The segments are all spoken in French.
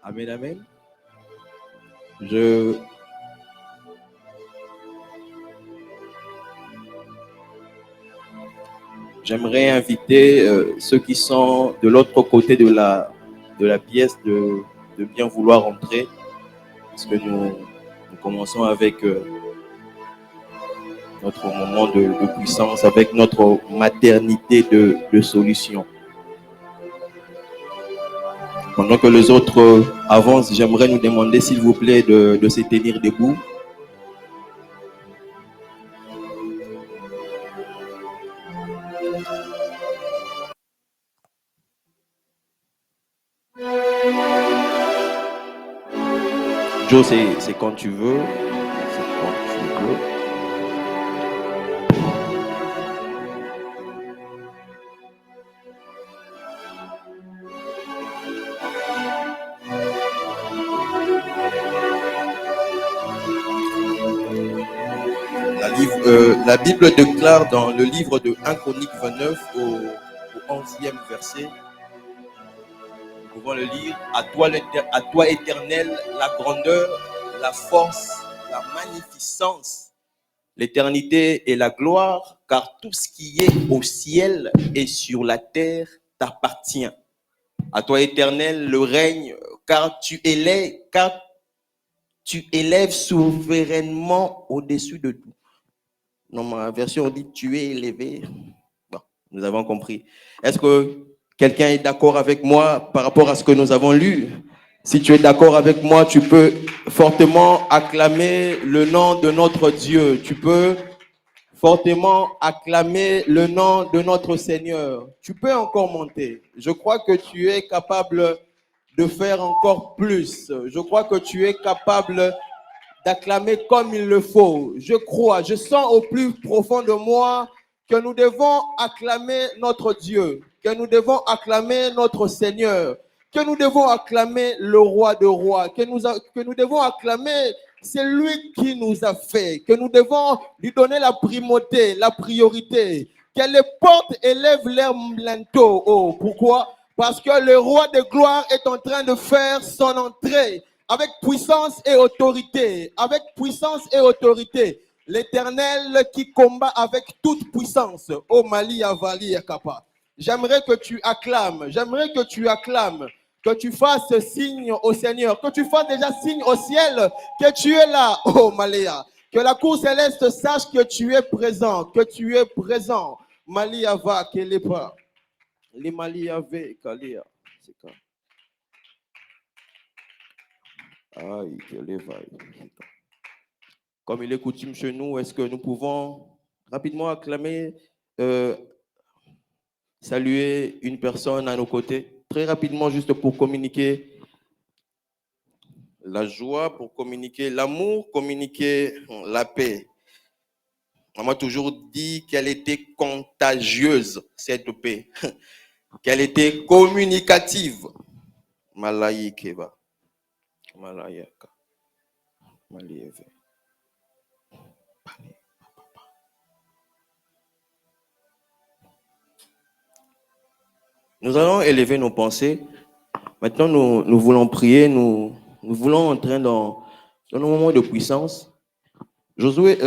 Amen, amen. J'aimerais inviter ceux qui sont de l'autre côté de la pièce de bien vouloir entrer, parce que nous commençons avec notre moment de puissance, avec notre maternité de solution. Pendant que les autres avancent, j'aimerais nous demander, s'il vous plaît, de se tenir debout. Joe, c'est quand tu veux. C'est quand tu veux. La Bible déclare dans le livre de 1 Chronique 29 au 11e verset, nous pouvons le lire: à toi Éternel, la grandeur, la force, la magnificence, l'éternité et la gloire, car tout ce qui est au ciel et sur la terre t'appartient. À toi Éternel le règne, car tu élèves souverainement au-dessus de tout. Dans ma version, on dit tu es élevé. Bon, nous avons compris. Est-ce que quelqu'un est d'accord avec moi par rapport à ce que nous avons lu? Si tu es d'accord avec moi, tu peux fortement acclamer le nom de notre Dieu. Tu peux fortement acclamer le nom de notre Seigneur. Tu peux encore monter. Je crois que tu es capable de faire encore plus. Je crois que tu es capable d'acclamer comme il le faut. Je crois, je sens au plus profond de moi que nous devons acclamer notre Dieu, que nous devons acclamer notre Seigneur, que nous devons acclamer le roi de rois, que nous devons acclamer celui qui nous a fait, que nous devons lui donner la primauté, la priorité, que les portes élèvent leur linteau. Oh, pourquoi? Parce que le roi de gloire est en train de faire son entrée. Avec puissance et autorité, avec puissance et autorité, l'Éternel qui combat avec toute puissance. Oh Mali Avali Akapa. J'aimerais que tu acclames, que tu fasses signe au Seigneur, que tu fasses déjà signe au ciel, que tu es là, oh Maléa. Que la cour céleste sache que tu es présent, Mali Ava, Kelepa. Les Mali Ave, Kalia. C'est quoi? Aïe, quel éveil. Comme il est coutume chez nous, est-ce que nous pouvons rapidement acclamer, saluer une personne à nos côtés, très rapidement, juste pour communiquer la joie, pour communiquer l'amour, communiquer la paix. On m'a toujours dit qu'elle était contagieuse, cette paix, qu'elle était communicative. Malaïkeba. Malayaka. Malieve. Nous allons élever nos pensées. Maintenant, nous voulons prier, nous voulons entrer dans un moment de puissance. Josué,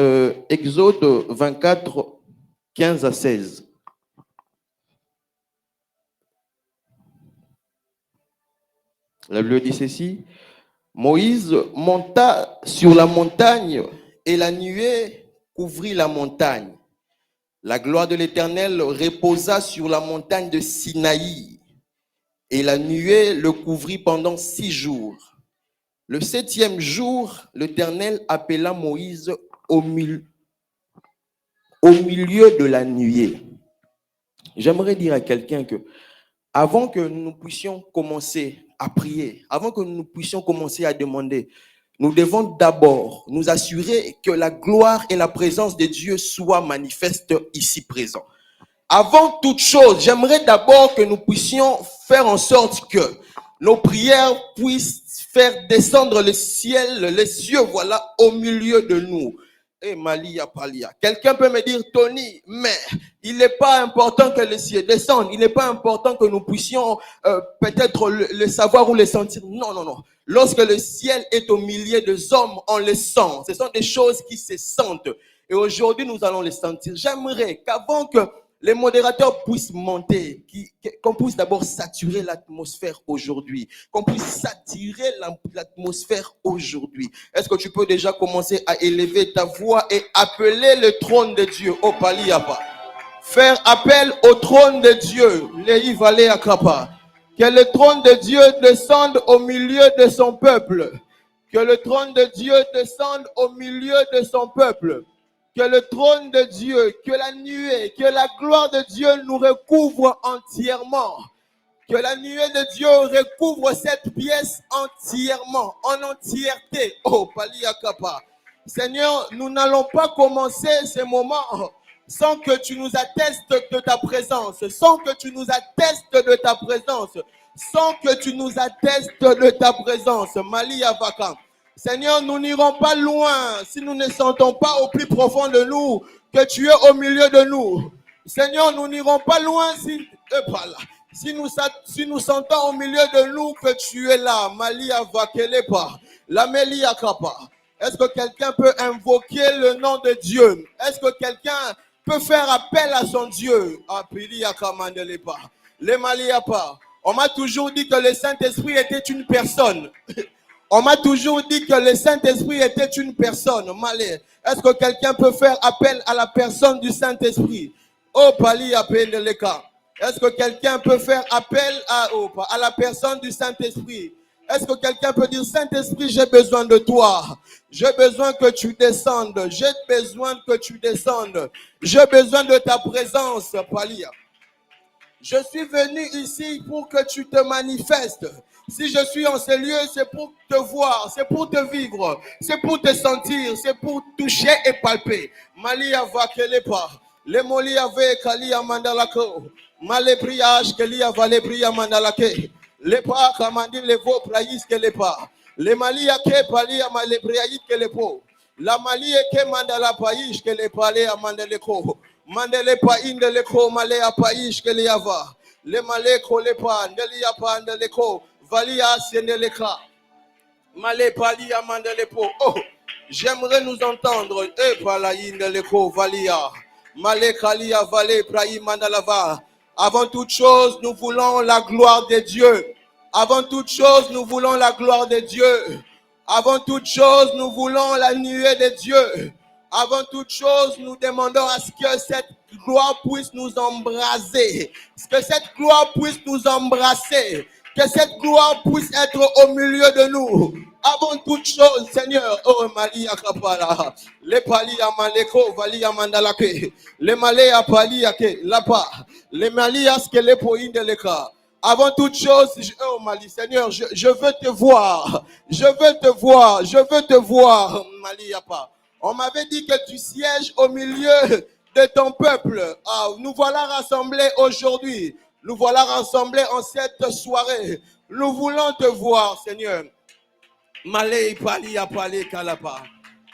Exode 24, 15 à 16. La Bible dit ceci: Moïse monta sur la montagne et la nuée couvrit la montagne. La gloire de l'Éternel reposa sur la montagne de Sinaï et la nuée le couvrit pendant 6 jours. Le 7e jour, l'Éternel appela Moïse au milieu de la nuée. J'aimerais dire à quelqu'un que avant que nous puissions commencer à prier, avant que nous puissions commencer à demander, nous devons d'abord nous assurer que la gloire et la présence de Dieu soient manifestes ici présents. Avant toute chose, j'aimerais d'abord que nous puissions faire en sorte que nos prières puissent faire descendre le ciel, les cieux, voilà, au milieu de nous. Et Malia Palia. Quelqu'un peut me dire, Tony, mais il n'est pas important que le ciel descende. Il n'est pas important que nous puissions peut-être le savoir ou le sentir. Non, non, non. Lorsque le ciel est au milieu des hommes, on le sent. Ce sont des choses qui se sentent. Et aujourd'hui, nous allons les sentir. J'aimerais qu'avant que les modérateurs puissent monter, qu'on puisse d'abord saturer l'atmosphère aujourd'hui, qu'on puisse saturer l'atmosphère aujourd'hui. Est-ce que tu peux déjà commencer à élever ta voix et appeler le trône de Dieu, oh Paliapa, faire appel au trône de Dieu, Lei Valé Akapa, que le trône de Dieu descende au milieu de son peuple, que le trône de Dieu descende au milieu de son peuple. Que le trône de Dieu, que la nuée, que la gloire de Dieu nous recouvre entièrement. Que la nuée de Dieu recouvre cette pièce entièrement, en entièreté. Oh, Paliakapa. Seigneur, nous n'allons pas commencer ces moments sans que tu nous attestes de ta présence, sans que tu nous attestes de ta présence, sans que tu nous attestes de ta présence. Malia Vakam. Seigneur, nous n'irons pas loin si nous ne sentons pas au plus profond de nous que tu es au milieu de nous. Seigneur, nous n'irons pas loin si nous sentons au milieu de nous que tu es là. Malia Vakelepa, Lamelia Kapa. Est-ce que quelqu'un peut invoquer le nom de Dieu? Est-ce que quelqu'un peut faire appel à son Dieu? Apilia Kamandelepa, Lemaliapa. On m'a toujours dit que le Saint-Esprit était une personne. On m'a toujours dit que le Saint-Esprit était une personne. Malé. Est-ce que quelqu'un peut faire appel à la personne du Saint-Esprit? Oh, Pali Apendeleka. Est-ce que quelqu'un peut faire appel à la personne du Saint-Esprit? Est-ce que quelqu'un peut dire, Saint-Esprit, j'ai besoin de toi. J'ai besoin que tu descendes. J'ai besoin que tu descendes. J'ai besoin de ta présence, Pali. Je suis venu ici pour que tu te manifestes. Si je suis en ces lieux, c'est pour te voir, c'est pour te vivre, c'est pour te sentir, c'est pour toucher et palper. Malia va qu'elle pas. Le moli avait Kalia Mandalako. Malé priage Kalia Valé Pria Mandalake. Le pas Kamandi le veau praïs que le pas. Le Malia ke Palia Malé priaïs que le pot. La Malie ke Mandala Païs que le palais à Mandeleko. Mandele pa indeleko male apaish ke liava. Le maleko le pa ndelia pa ndeleko valia siendeleka. Male palia mandelepo. Oh, j'aimerais nous entendre. E pala indeleko valia. Male kalia vale praï mandalava. Avant toute chose, nous voulons la gloire de Dieu. Avant toute chose, nous voulons la gloire de Dieu. Avant toute chose, nous voulons la nuée de Dieu. Avant toute chose, nous demandons à ce que cette gloire puisse nous embraser. Que cette gloire puisse nous embrasser. Que cette gloire puisse être au milieu de nous. Avant toute chose, Seigneur, oh Malia Kapala, le Pali Amaleko, Vali Amandalake, le Malé Apali Ake, Lapa, le Malias que le Poïn de l'Eka. Avant toute chose, oh Mali, Seigneur, je veux te voir. Je veux te voir. Je veux te voir, Mali Apa. On m'avait dit que tu sièges au milieu de ton peuple. Ah, nous voilà rassemblés aujourd'hui. Nous voilà rassemblés en cette soirée. Nous voulons te voir, Seigneur. Malé, Pali, Apali, Kalapa.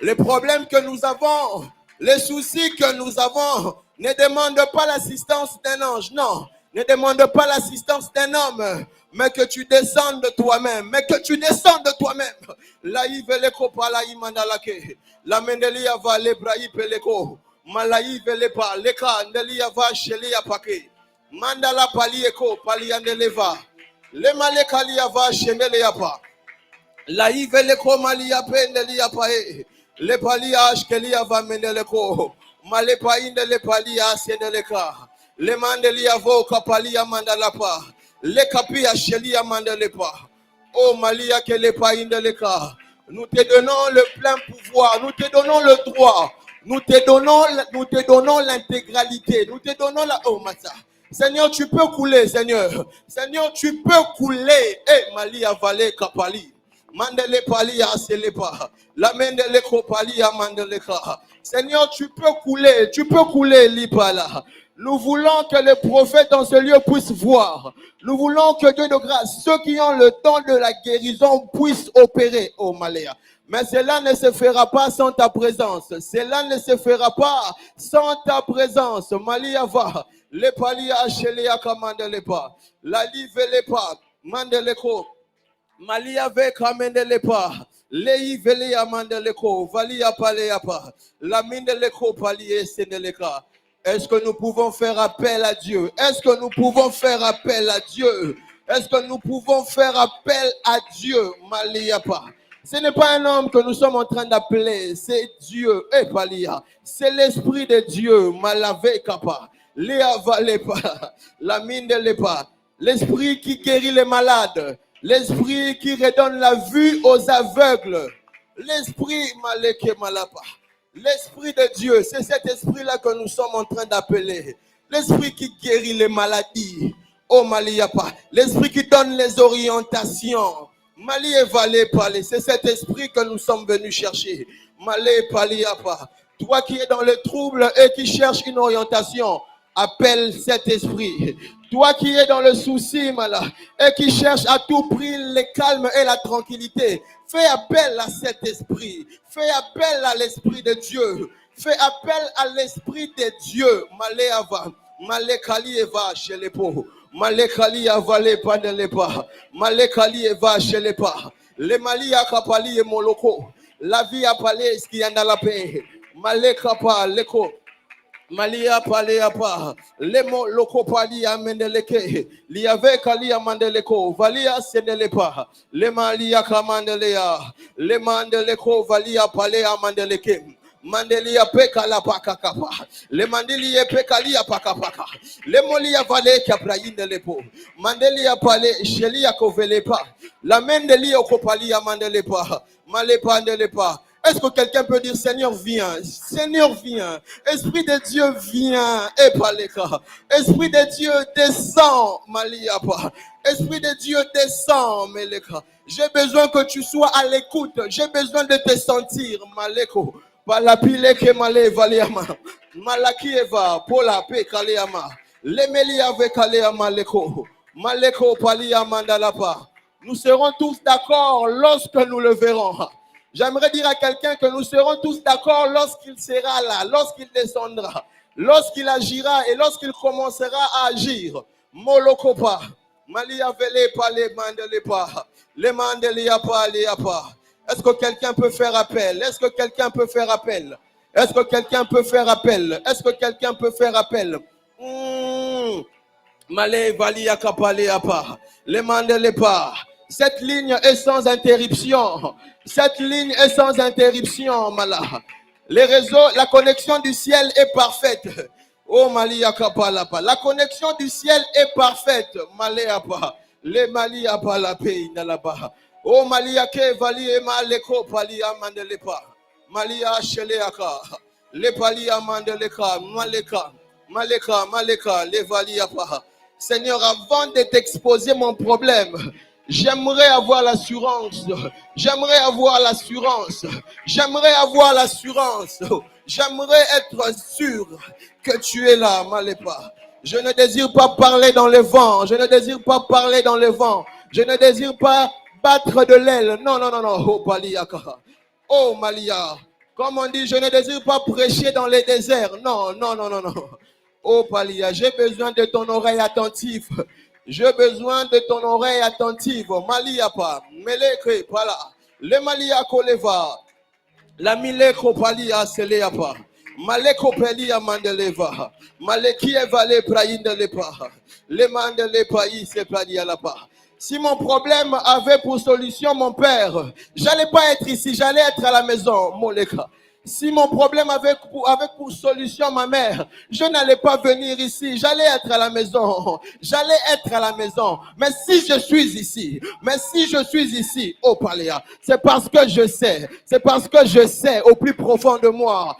Les problèmes que nous avons, les soucis que nous avons, ne demandent pas l'assistance d'un ange, non. Ne demande pas l'assistance d'un homme, mais que tu descendes de toi-même. Mais que tu descendes de toi-même. La iveleko pala imandalake. La mendelia va lebrahi peleko. Malaï velepa leka ndelia va shelia pake. Mandala palieko paliandeleva. Le malekalia va shenelia pa. La iveleko malia pendelia pae. Le paliage kelia va mendeleko. Malepa indele palia sendeleka. Le mandelia vo kapalia mandalapa. Le kapia shelia mandalepa. Oh Malia que le païn de l'écart. Nous te donnons le plein pouvoir. Nous te donnons le droit. Nous te donnons l'intégralité. Nous te donnons la... Oh Massa. Seigneur, tu peux couler, Seigneur. Seigneur, tu peux couler. Eh Malia Valé Kapali. Mandele Palia Selepa. La Mendele Kopalia Mandeleka. Seigneur, tu peux couler l'Ipala. Nous voulons que les prophètes dans ce lieu puissent voir. Nous voulons que Dieu de grâce, ceux qui ont le temps de la guérison puissent opérer. Oh Maléa. Mais cela ne se fera pas sans ta présence. Cela ne se fera pas sans ta présence. Maliava, le palia chelia kamandelepa, la livelepa, mandeleko, Malia veka mendelepa, lei velia mandeleko, valia paleapa, la mindeleko palie sendeleka. Est-ce que nous pouvons faire appel à Dieu? Est-ce que nous pouvons faire appel à Dieu? Est-ce que nous pouvons faire appel à Dieu? Maliapa. Ce n'est pas un homme que nous sommes en train d'appeler, c'est Dieu. Palia. C'est l'Esprit de Dieu. Malave kapa. Léa valepa. La mine de l'épa. L'Esprit qui guérit les malades. L'Esprit qui redonne la vue aux aveugles. L'Esprit maleke malapa. L'Esprit de Dieu, c'est cet esprit-là que nous sommes en train d'appeler. L'Esprit qui guérit les maladies. Oh Maliapa. L'Esprit qui donne les orientations. Mali et Valé Palé, c'est cet esprit que nous sommes venus chercher. Malé Paliapa. Toi qui es dans le trouble et qui cherches une orientation, appelle cet esprit. Toi qui es dans le souci, Mala, et qui cherche à tout prix le calme et la tranquillité, fais appel à cet esprit. Fais appel à l'esprit de Dieu. Fais appel à l'esprit de Dieu. Malé Ava. Malé Kali Eva chez les pauvres. Malekali avale panelepa, Malekali eva shelepa, le mali akapali e moloko, la vie apale ski andala pe, Malekapa leko, Malia paleapa, lemo loko pali amendeleke, liave kali amandeleko, valia senelepa, le malia kamandelea, le mandeleko valia pale amandeleke. Mandelia peka la paka kapa. Le mandelia peka lia paka paka. Le molia vale kaprainde lepo. Mandelia pale shelia kovelepa. La mendelia kopalia mandelepa. Malepa ndelepa. Est-ce que quelqu'un peut dire Seigneur viens, Seigneur viens, Esprit de Dieu viens, et paleka. Esprit de Dieu descend, maliapa. Esprit de Dieu descend, meleka. J'ai besoin que tu sois à l'écoute, j'ai besoin de te sentir, maleko. Palapileke male valiama, malakieva, pola pe kaleama, lemelia ve kaleama leko, maleko palia mandalapa. Nous serons tous d'accord lorsque nous le verrons. J'aimerais dire à quelqu'un que nous serons tous d'accord lorsqu'il sera là, lorsqu'il descendra, lorsqu'il agira et lorsqu'il commencera à agir. Molokopa, malia vele pale mandelepa, le mandelia paliapa. Est-ce que quelqu'un peut faire appel? Est-ce que quelqu'un peut faire appel? Est-ce que quelqu'un peut faire appel? Est-ce que quelqu'un peut faire appel? Malé valia kapaleapa, le mandelepa. Cette ligne est sans interruption. Cette ligne est sans interruption, Mala. Les réseaux, la connexion du ciel est parfaite. Oh Malia kapalapa. La connexion du ciel est parfaite. Maléapa. Le Maliapa la paix là-bas. Oh Malia ke vali ema leko palia mandelepa. Malia sheleaka. Le palia mandeleka. Maleka. Maleka. Le valiapa. Seigneur, avant de t'exposer mon problème, j'aimerais avoir l'assurance. J'aimerais avoir l'assurance. J'aimerais avoir l'assurance. J'aimerais être sûr que tu es là, Malépa. Je ne désire pas parler dans le vent. Je ne désire pas parler dans le vent. Je ne désire pas battre de l'aile. Non. Oh, Paliaka. Oh, Malia. Comme on dit, je ne désire pas prêcher dans les déserts. Non. Oh, Palia, j'ai besoin de ton oreille attentive. J'ai besoin de ton oreille attentive. Maliapa, Meleke, Pala. Le Malia Koleva. La Mileko Palia Seleapa. Maleko Pelia Mandeleva. Maleki Evale Praindelepa. Le Mandelepa Ise Palia Lapa. Si mon problème avait pour solution mon père, j'allais pas être ici, j'allais être à la maison, Moleka. Si mon problème avait pour solution ma mère, je n'allais pas venir ici, j'allais être à la maison. J'allais être à la maison. Mais si je suis ici, oh Paléa, c'est parce que je sais au plus profond de moi,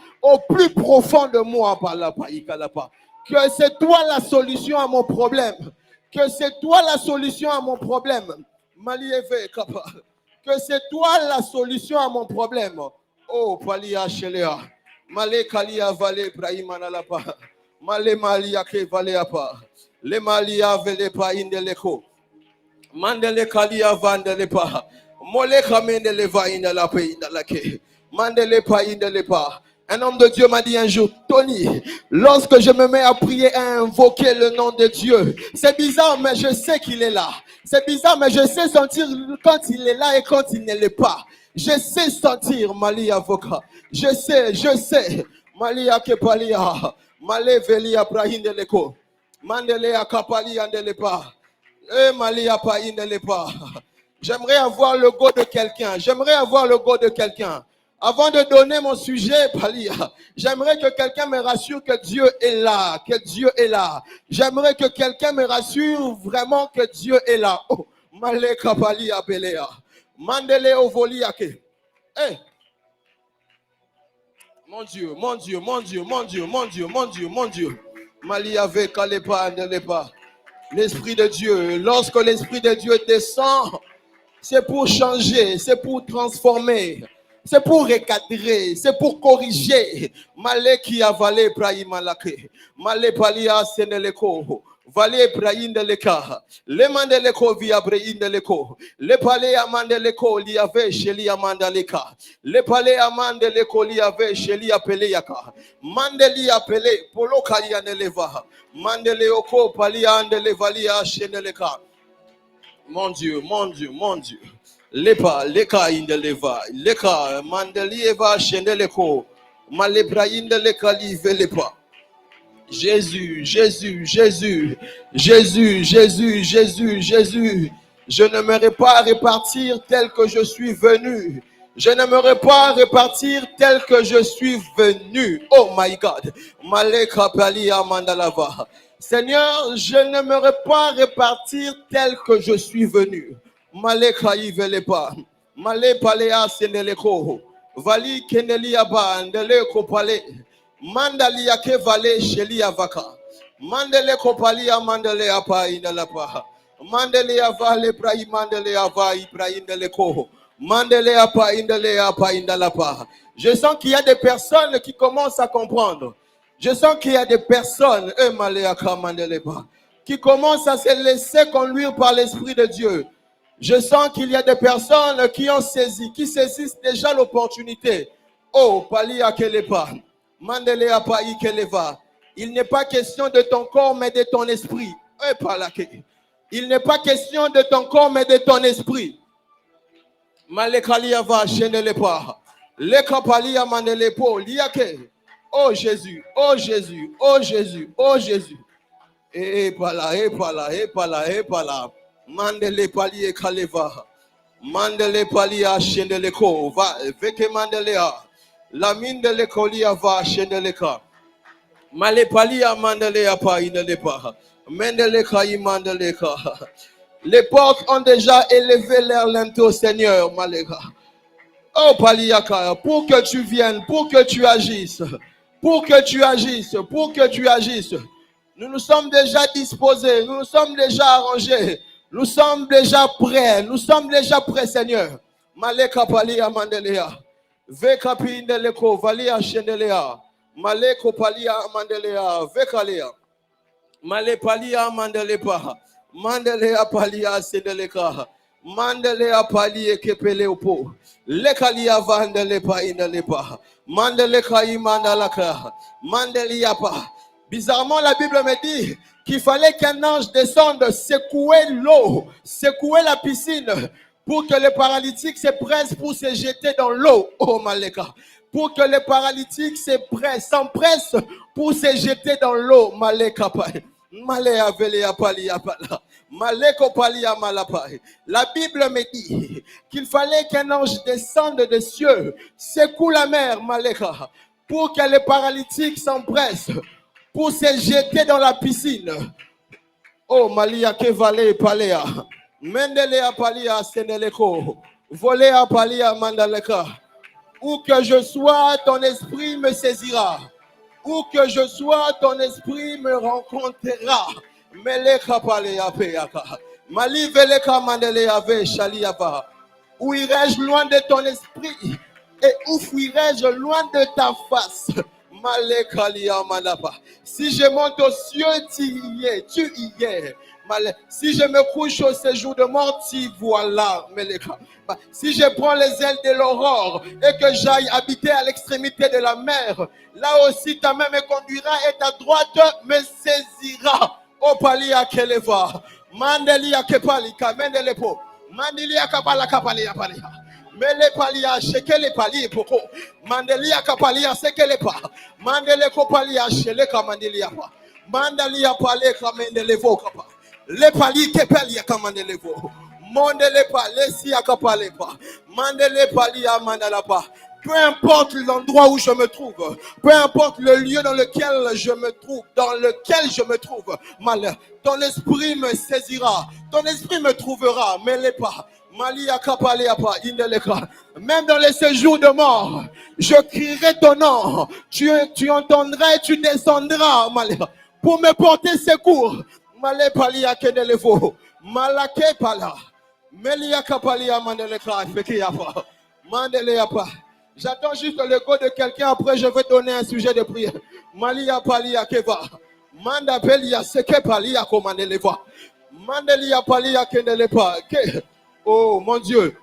par la Païkalapa, que c'est toi la solution à mon problème. Que c'est toi la solution à mon problème. Malieve Kapa. Que c'est toi la solution à mon problème. Oh, Palia Shelea. Male Kalia Vale Brahimanalapa. Male Malia Ke Valeapa. Le Malia Velepa Indeleko. Mandele Kalia Vandelepa. Moleka mendeleva indala pe indala ke. Mandele pa indele pa. Un homme de Dieu m'a dit un jour, Tony, lorsque je me mets à prier et à invoquer le nom de Dieu, c'est bizarre, mais je sais qu'il est là. C'est bizarre, mais je sais sentir quand il est là et quand il ne l'est pas. Je sais sentir, Mali avocat. Je sais. Mali akepalia. Male velia prahinde leko. Mandele akapali andelepa. Mali apa indelepa. J'aimerais avoir le go de quelqu'un. Avant de donner mon sujet, j'aimerais que quelqu'un me rassure que Dieu est là, J'aimerais que quelqu'un me rassure vraiment que Dieu est là. Oh, Maleka Palia Belea. Mandele Ovoliake. Eh, mon Dieu. Malia Vekalepa Andelepa. L'Esprit de Dieu, lorsque l'Esprit de Dieu descend, c'est pour changer, c'est pour transformer, c'est pour recadrer, c'est pour corriger. Maleki avale prahimalake, male palia seneleko, vale prahindeleka, le mandeleko via prahindeleko, le pale amandeleko liave sheli amandaleka, le pale amandeleko liave sheli apeleyaka, mandeli apele poloka yaneleva, mandeleoko palia andelevalia sheneleka. Mon Dieu. Lepa, leka indeleva, leka mandelieva shendeleko, malebra indeleka livelepa. Jésus. Je n'aimerais pas repartir tel que je suis venu. Oh my God. Maleka palia mandalava. Seigneur, je n'aimerais pas repartir tel que je suis venu. Maleka ivelepa. Male palea seneleko. Vali kenelia ba ndeleko pale. Mandalia ke vale sheli avaka. Mandele kopalia mandele apa indalapa. Mandele avale prahi mandele ava ibrahindele ko. Mandele apa indalapa. Je sens qu'il y a des personnes qui commencent à comprendre. Je sens qu'il y a des personnes, qui commencent à se laisser conduire par l'Esprit de Dieu. Je sens qu'il y a des personnes qui ont saisi, qui saisissent déjà l'opportunité. Oh, Pali Akelepa, Mandele Apai Keleva. Il n'est pas question de ton corps, mais de ton esprit. Il n'est pas question de ton corps, mais de ton esprit. Malekaliava Shenelepa. Lekapalia Mandelepo, Liake. Oh Jésus. Et pala. Mandele pali e kaleva. Mandele pali a shendeleko. Va veke mandelea. La mindele kolia va shendeleka. Male pali a mandelea pa inelepa. Mendele kai mandeleka. Les portes ont déjà élevé leur linteau, Seigneur, Maleka. Oh Paliaka, pour que tu viennes, pour que tu agisses. Nous nous sommes déjà disposés, nous nous sommes déjà arrangés, nous sommes déjà prêts, Seigneur. Maleka Palia Mandelea, Veka Pindeleko, Valia Shendelea, Maleko Palia Mandelea, Vekalea, Male Palia Mandelepa, Mandelea Palia Sendeleka. Mandelea palie kepeleopo. Lekalia vandelepa indelepa. Mandeleka imandalaka. Mandeliapa. Bizarrement, la Bible me dit qu'il fallait qu'un ange descende secouer l'eau, secouer la piscine pour que les paralytiques se pressent pour se jeter dans l'eau. Oh Maleka. Pour que les paralytiques s'empressent pour se jeter dans l'eau. Maleka. Malea velea palia pala. La Bible me dit qu'il fallait qu'un ange descende des cieux, secoue la mer, Maleka, pour que les paralytiques s'empressent, pour se jeter dans la piscine. Oh, Malia Kevale Palea, Mendelea Palia Seneleko, Volea Palia Mandaleka. Où que je sois, ton esprit me saisira. Où que je sois, ton esprit me rencontrera. Meleka palea peaka. Mali veleka mandelea ve shaliava. Où irai-je loin de ton esprit? Et où fuirai-je loin de ta face? Si je monte aux cieux, tu y es. Si je me couche au séjour de mort, tu voilà. Si je prends les ailes de l'aurore et que j'aille habiter à l'extrémité de la mer, là aussi ta main me conduira et ta droite me saisira. Oh palia keleva, mandelia kepali kamendelepo, mandelia kapala kapalia palia. Mele palia shekele pali poko, mandelia kapalia sekele pa, mandele kopalia sheleka mandelia pa, mandelia pale kamendelevo kapa, le pali kepelia kamandelevo, mandele pa lesi akapale pa, mandele palia mandala pa. Peu importe l'endroit où je me trouve, peu importe le lieu dans lequel je me trouve, mal, ton esprit me saisira, ton esprit me trouvera, mais les pas. Même dans les séjours de mort, je crierai ton nom, tu entendras, tu descendras, pour me porter secours. Malé palia kenelevo, malake pala, melia kapalia mandeleka, fekiapa, mandeleapa. J'attends juste le go de quelqu'un, après je vais donner un sujet de prière. Malia palia keva. Manda pelia seke palia komandeleva. Mandelia palia kenelepa. Oh mon Dieu.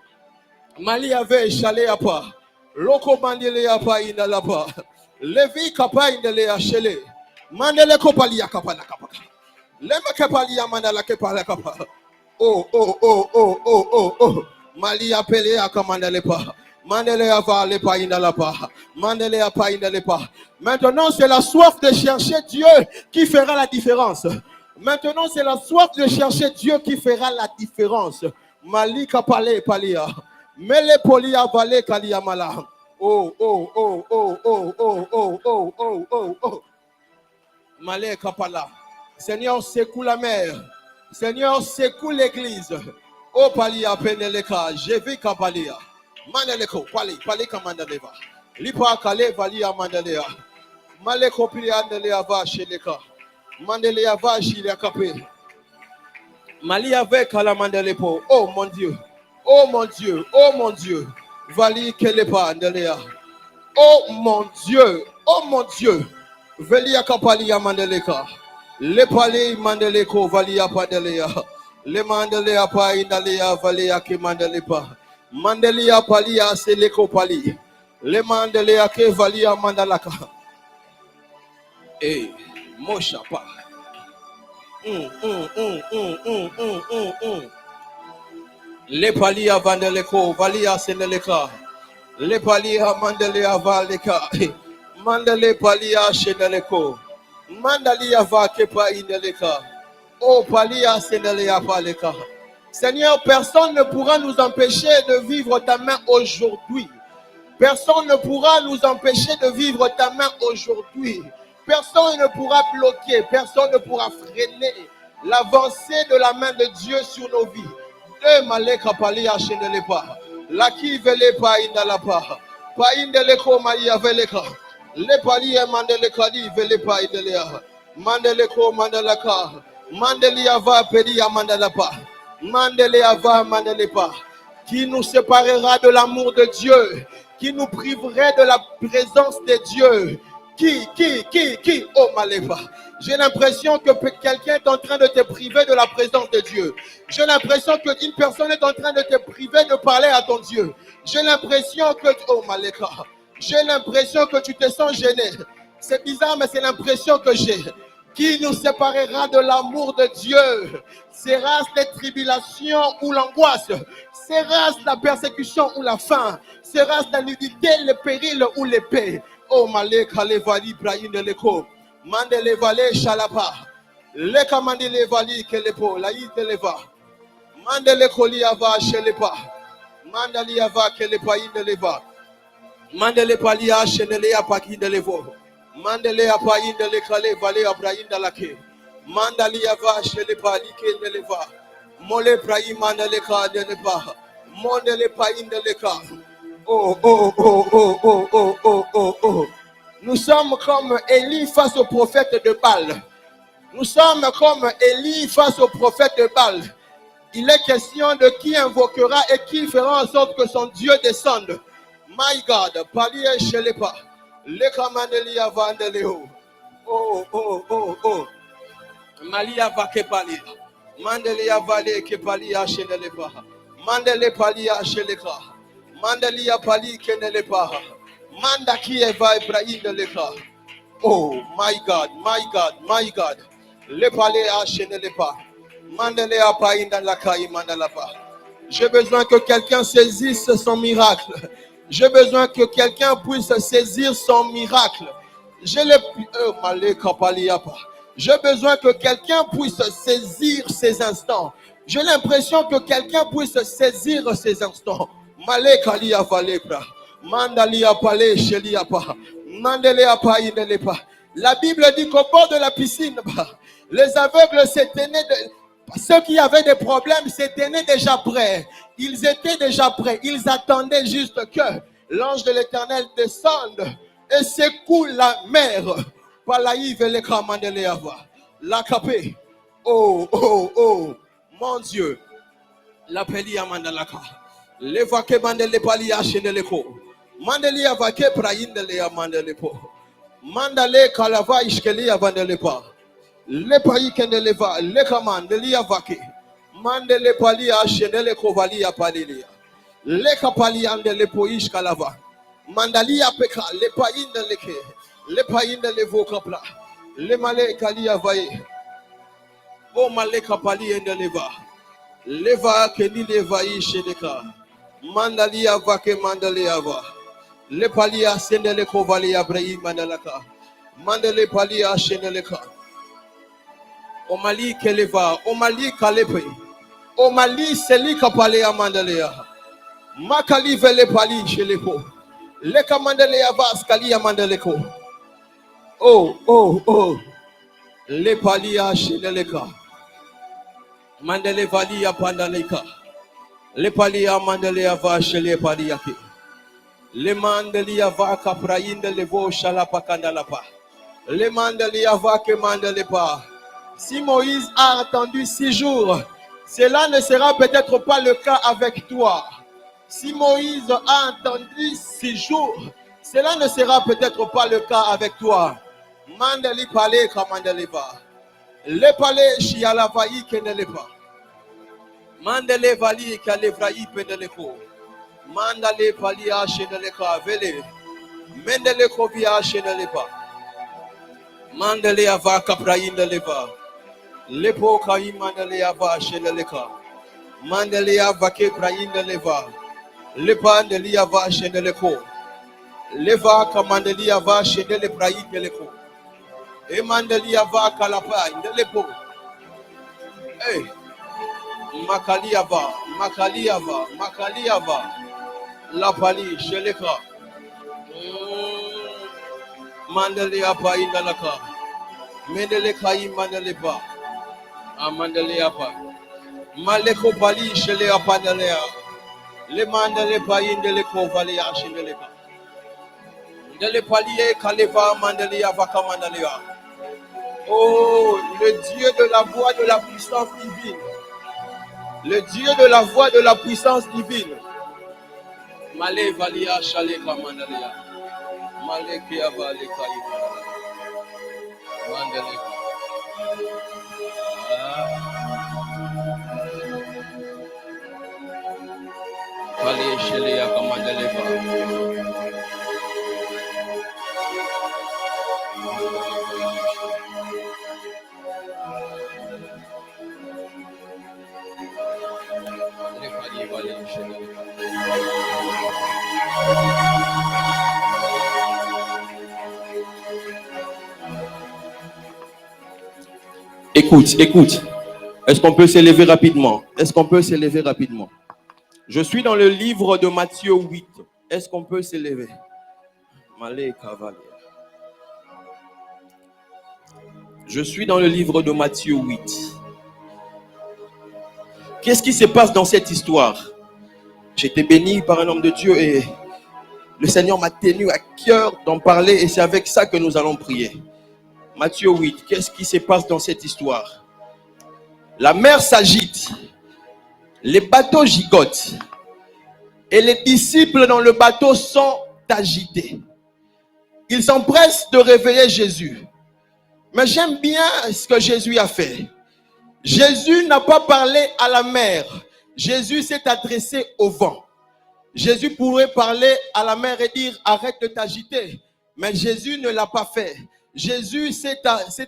Malia ve chaléa pa. Loko mandelea pa inalapa. Levi kapa indelea chele. Mandele kopalia kapala kapaka. Lema kapalia mandala kepala kapa. Oh. Malia pelea kamandelepa. Maintenant, c'est la soif de chercher Dieu qui fera la différence. Maintenant, c'est la soif de chercher Dieu qui fera la différence. Malika pale palia. Mele polia vale kalia mala. Oh. Maleka pala. Seigneur, secoue la mer. Seigneur, secoue l'église. Oh palia peneleka. Je vis kapalia. Mandeleko, pali kamandaleva. Lipa kale valia mandelea. Maleko pili andelea va sheleka. Mandelea va shilia kape. Malia ve kala mandelepo. Oh mon Dieu. Oh mon Dieu. Oh mon Dieu. Vali kelepa andelea. Oh mon Dieu. Oh mon Dieu. Velia kapalia mandeleka. Le pali mandeleko valia pandelea. Le mandelea pa indalea valia ki mandelepa. Mandelia palia seleko pali. Le mandelia ke valia mandalaka. Mosha pa. Le palia vandeleko valia seneleka. Le palia mandelia valeka. Mandele palia seneleko. Mandalia va kepa ineleka. Oh palia senelia paleka. Seigneur, personne ne pourra nous empêcher de vivre ta main aujourd'hui. Personne ne pourra nous empêcher de vivre ta main aujourd'hui. Personne ne pourra bloquer, personne ne pourra freiner l'avancée de la main de Dieu sur nos vies. Maleka palia shenelepa. Laki velepa indalapa. Pa indeleko malia veleka. Le palia mandeleka li velepa indelea. Mandeleko mandelaka. Mandelia va pedia mandalapa. Mandeleva mandelepa, qui nous séparera de l'amour de Dieu, qui nous priverait de la présence de Dieu. Qui, oh Maléva. J'ai l'impression que quelqu'un est en train de te priver de la présence de Dieu. J'ai l'impression qu'une personne est en train de te priver de parler à ton Dieu. J'ai l'impression que, oh Maléka, j'ai l'impression que tu te sens gêné. C'est bizarre, mais c'est l'impression que j'ai. Qui nous séparera de l'amour de Dieu? Sera-ce les tribulations ou l'angoisse? Sera-ce la persécution ou la faim? Sera-ce la nudité, le péril ou l'épée? Oh Maleka levali Ibrahim de leko. Mandele vale shalapa. Leka mandele vali kelepo. La yite leva. Mandele koli ava shelepa. Mandali ava kelepa indeleva. Mandele palia shenele apaki indelevo. Mandele apa indele kale vale Abrahim dalake. Mandali ava shelepa like indeleva. Mole Ibrahim mandele ka deleva. Mondele pa indeleka. Oh. Nous sommes comme Élie face au prophète de Baal. Nous sommes comme Élie face au prophète de Baal. Il est question de qui invoquera et qui fera en sorte que son Dieu descende. My God, palier shelepa. Le kamandelia vandeleo. Oh, oh, oh, oh. Malia va kepali. Mandelia vale kepali ashenelepa. Mandele pali asheleka. Mandelia pali kenelepa. Manda kieva Ibrahim deleka. Oh, my God, my God, my God. Le palais ashenelepa. Mandele apa indalaka imandalapa. J'ai besoin que quelqu'un saisisse son miracle. J'ai besoin que quelqu'un puisse saisir son miracle. J'ai besoin que quelqu'un puisse saisir ces instants. J'ai l'impression que quelqu'un puisse saisir ces instants. Malekalia valebra. Mandalia pale sheliapa. Mandelea pa indelepa. La Bible dit qu'au bord de la piscine, les aveugles s'éteignaient. Ceux qui avaient des problèmes s'étaient déjà prêts. Ils étaient déjà prêts. Ils attendaient juste que l'ange de l'Éternel descende et secoue la mer. La capé. Oh, oh, oh. Mon Dieu. La pelia mandalaka. Levake mandele palia sheneleko. Mandeli avake praindele amandelepo. Mandale kalava ishkelia vandelepa. Le payi kendeleva, le kamandelia vake. Mandele palia shenele kovalia palilia. Le kapali andele poish kalava. Mandalia peka, le paindeleke. Le paindele vokapla. Le male kalia vaye. O male kapali endeleva. Leva kenile vayi sheneka. Mandalia vake mandalia va. Le palia sendele kovalia brei mandalaka. Mandele palia sheneleka. O Mali keleva, o Mali kalepe, o Mali selika palea mandelea. Makali vele pali shelepo. Leka mandelea vas kalia mandeleko. Oh, oh, oh. Le palia sheleleka. Mandele valia pandaleka. Le palia mandelea va shele paliake. Le mandelia va kaprainde levo shalapa kandalapa. Le mandelia va ke mandelepa. Si Moïse a attendu 6 jours, cela ne sera peut-être pas le cas avec toi. Si Moïse a attendu 6 jours, cela ne sera peut-être pas le cas avec toi. Mandeli pale kamandeleva. Le pale shialavayi kenelepa. Mandele vali kalevrayi pendeleko. Mandale palia sheneleka vele. Mendele kovia shenelepa. Mandele avaka praindeleva. Lepo kai mandalea va sheneleka. Mandalea vake praindeleva. Lepa ndelia va sheneleko. Leva kamandelia va shenele praindeleko. E mandelia va kalapa indelepo. Hey, makalia va. La pali sheleka. Mandelia pa indalaka. Mendele kai mandelepa. Amandelea pa. Maleko pali shele apandelea. Le mandele pa indele ko valia sheneleka. Ndele paliye kaleva mandelea vaka mandelea. Oh, le Dieu de la voix de la puissance divine. Le Dieu de la voix de la puissance divine. Male valia shaleka mandelea. Maleke avale kaiva. Mandelea. Pali shele ya kamandeleva. Écoute. Est-ce qu'on peut s'élever rapidement? Je suis dans le livre de Matthieu 8. Est-ce qu'on peut s'élever? Je suis dans le livre de Matthieu 8. Qu'est-ce qui se passe dans cette histoire? J'étais béni par un homme de Dieu et le Seigneur m'a tenu à cœur d'en parler et c'est avec ça que nous allons prier. Matthieu 8, qu'est-ce qui se passe dans cette histoire? La mer s'agite, les bateaux gigotent et les disciples dans le bateau sont agités. ils s'empressent de réveiller Jésus. Mais j'aime bien ce que Jésus a fait. Jésus n'a pas parlé à la mer. Jésus s'est adressé au vent. Jésus pourrait parler à la mer et dire arrête de t'agiter. Mais Jésus ne l'a pas fait. Jésus s'est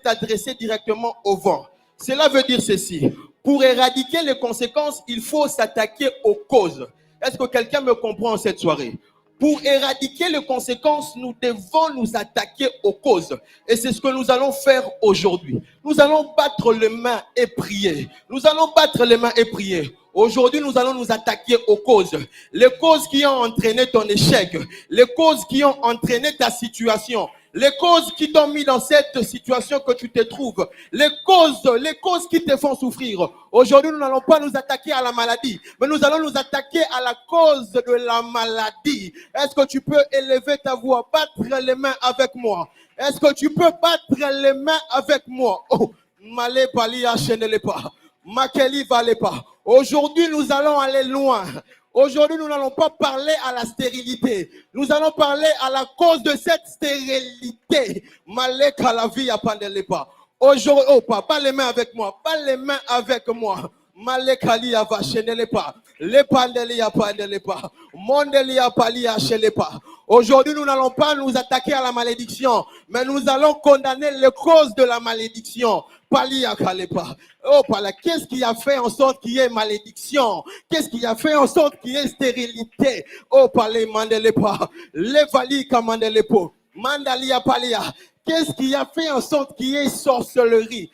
adressé directement au vent. Cela veut dire ceci. Pour éradiquer les conséquences, il faut s'attaquer aux causes. Est-ce que quelqu'un me comprend cette soirée? Pour éradiquer les conséquences, nous devons nous attaquer aux causes. Et c'est ce que nous allons faire aujourd'hui. Nous allons battre les mains et prier. Nous allons battre les mains et prier. Aujourd'hui, nous allons nous attaquer aux causes. Les causes qui ont entraîné ton échec. Les causes qui ont entraîné ta situation. Les causes qui t'ont mis dans cette situation que tu te trouves. Les causes qui te font souffrir. Aujourd'hui, nous n'allons pas nous attaquer à la maladie, mais nous allons nous attaquer à la cause de la maladie. Est-ce que tu peux élever ta voix, battre les mains avec moi? Est-ce que tu peux battre les mains avec moi? Oh, Malé Palia Chenele pas. Makeli Valé pas. Aujourd'hui, nous allons aller loin. Aujourd'hui, nous n'allons pas parler à la stérilité. Nous allons parler à la cause de cette stérilité. Malek à la vie à Pandelepa. Aujourd'hui, oh, pas les mains avec moi. Pas les mains avec moi. Malek Ali à Vachenelepa. Les Pandeli à Pandelepa. Mondeli à Pali à Chelepa. Aujourd'hui, nous n'allons pas nous attaquer à la malédiction, mais nous allons condamner les causes de la malédiction. Pali à Kalepa. Oh, Pala, qu'est-ce qui a fait en sorte qu'il y ait malédiction? Qu'est-ce qui a fait en sorte qu'il y ait stérilité? Oh, Palé, Mandelepa. Les Vali, Kamandelepo. Mandalia Palia. Qu'est-ce qui a fait en sorte qu'il y ait sorcellerie?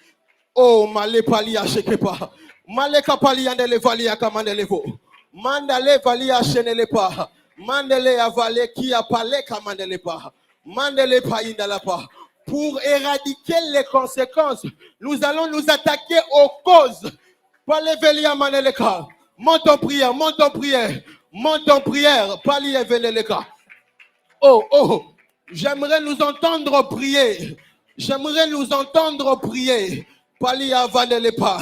Oh, Malé Palia, Chekepa. Malé Kapalia, Ndele Valia, Kamandelepo. Mandale Valia, Chenelepa. Mandele Avale, qui a parlé, Kamandelepa. Mandele Paindalapa. Pour éradiquer les conséquences, nous allons nous attaquer aux causes. Palevelia Maneleka. Monte en prière, monte en prière, monte en prière. Palieveleka. Oh, oh, j'aimerais nous entendre prier. J'aimerais nous entendre prier. Palia Vanelepa.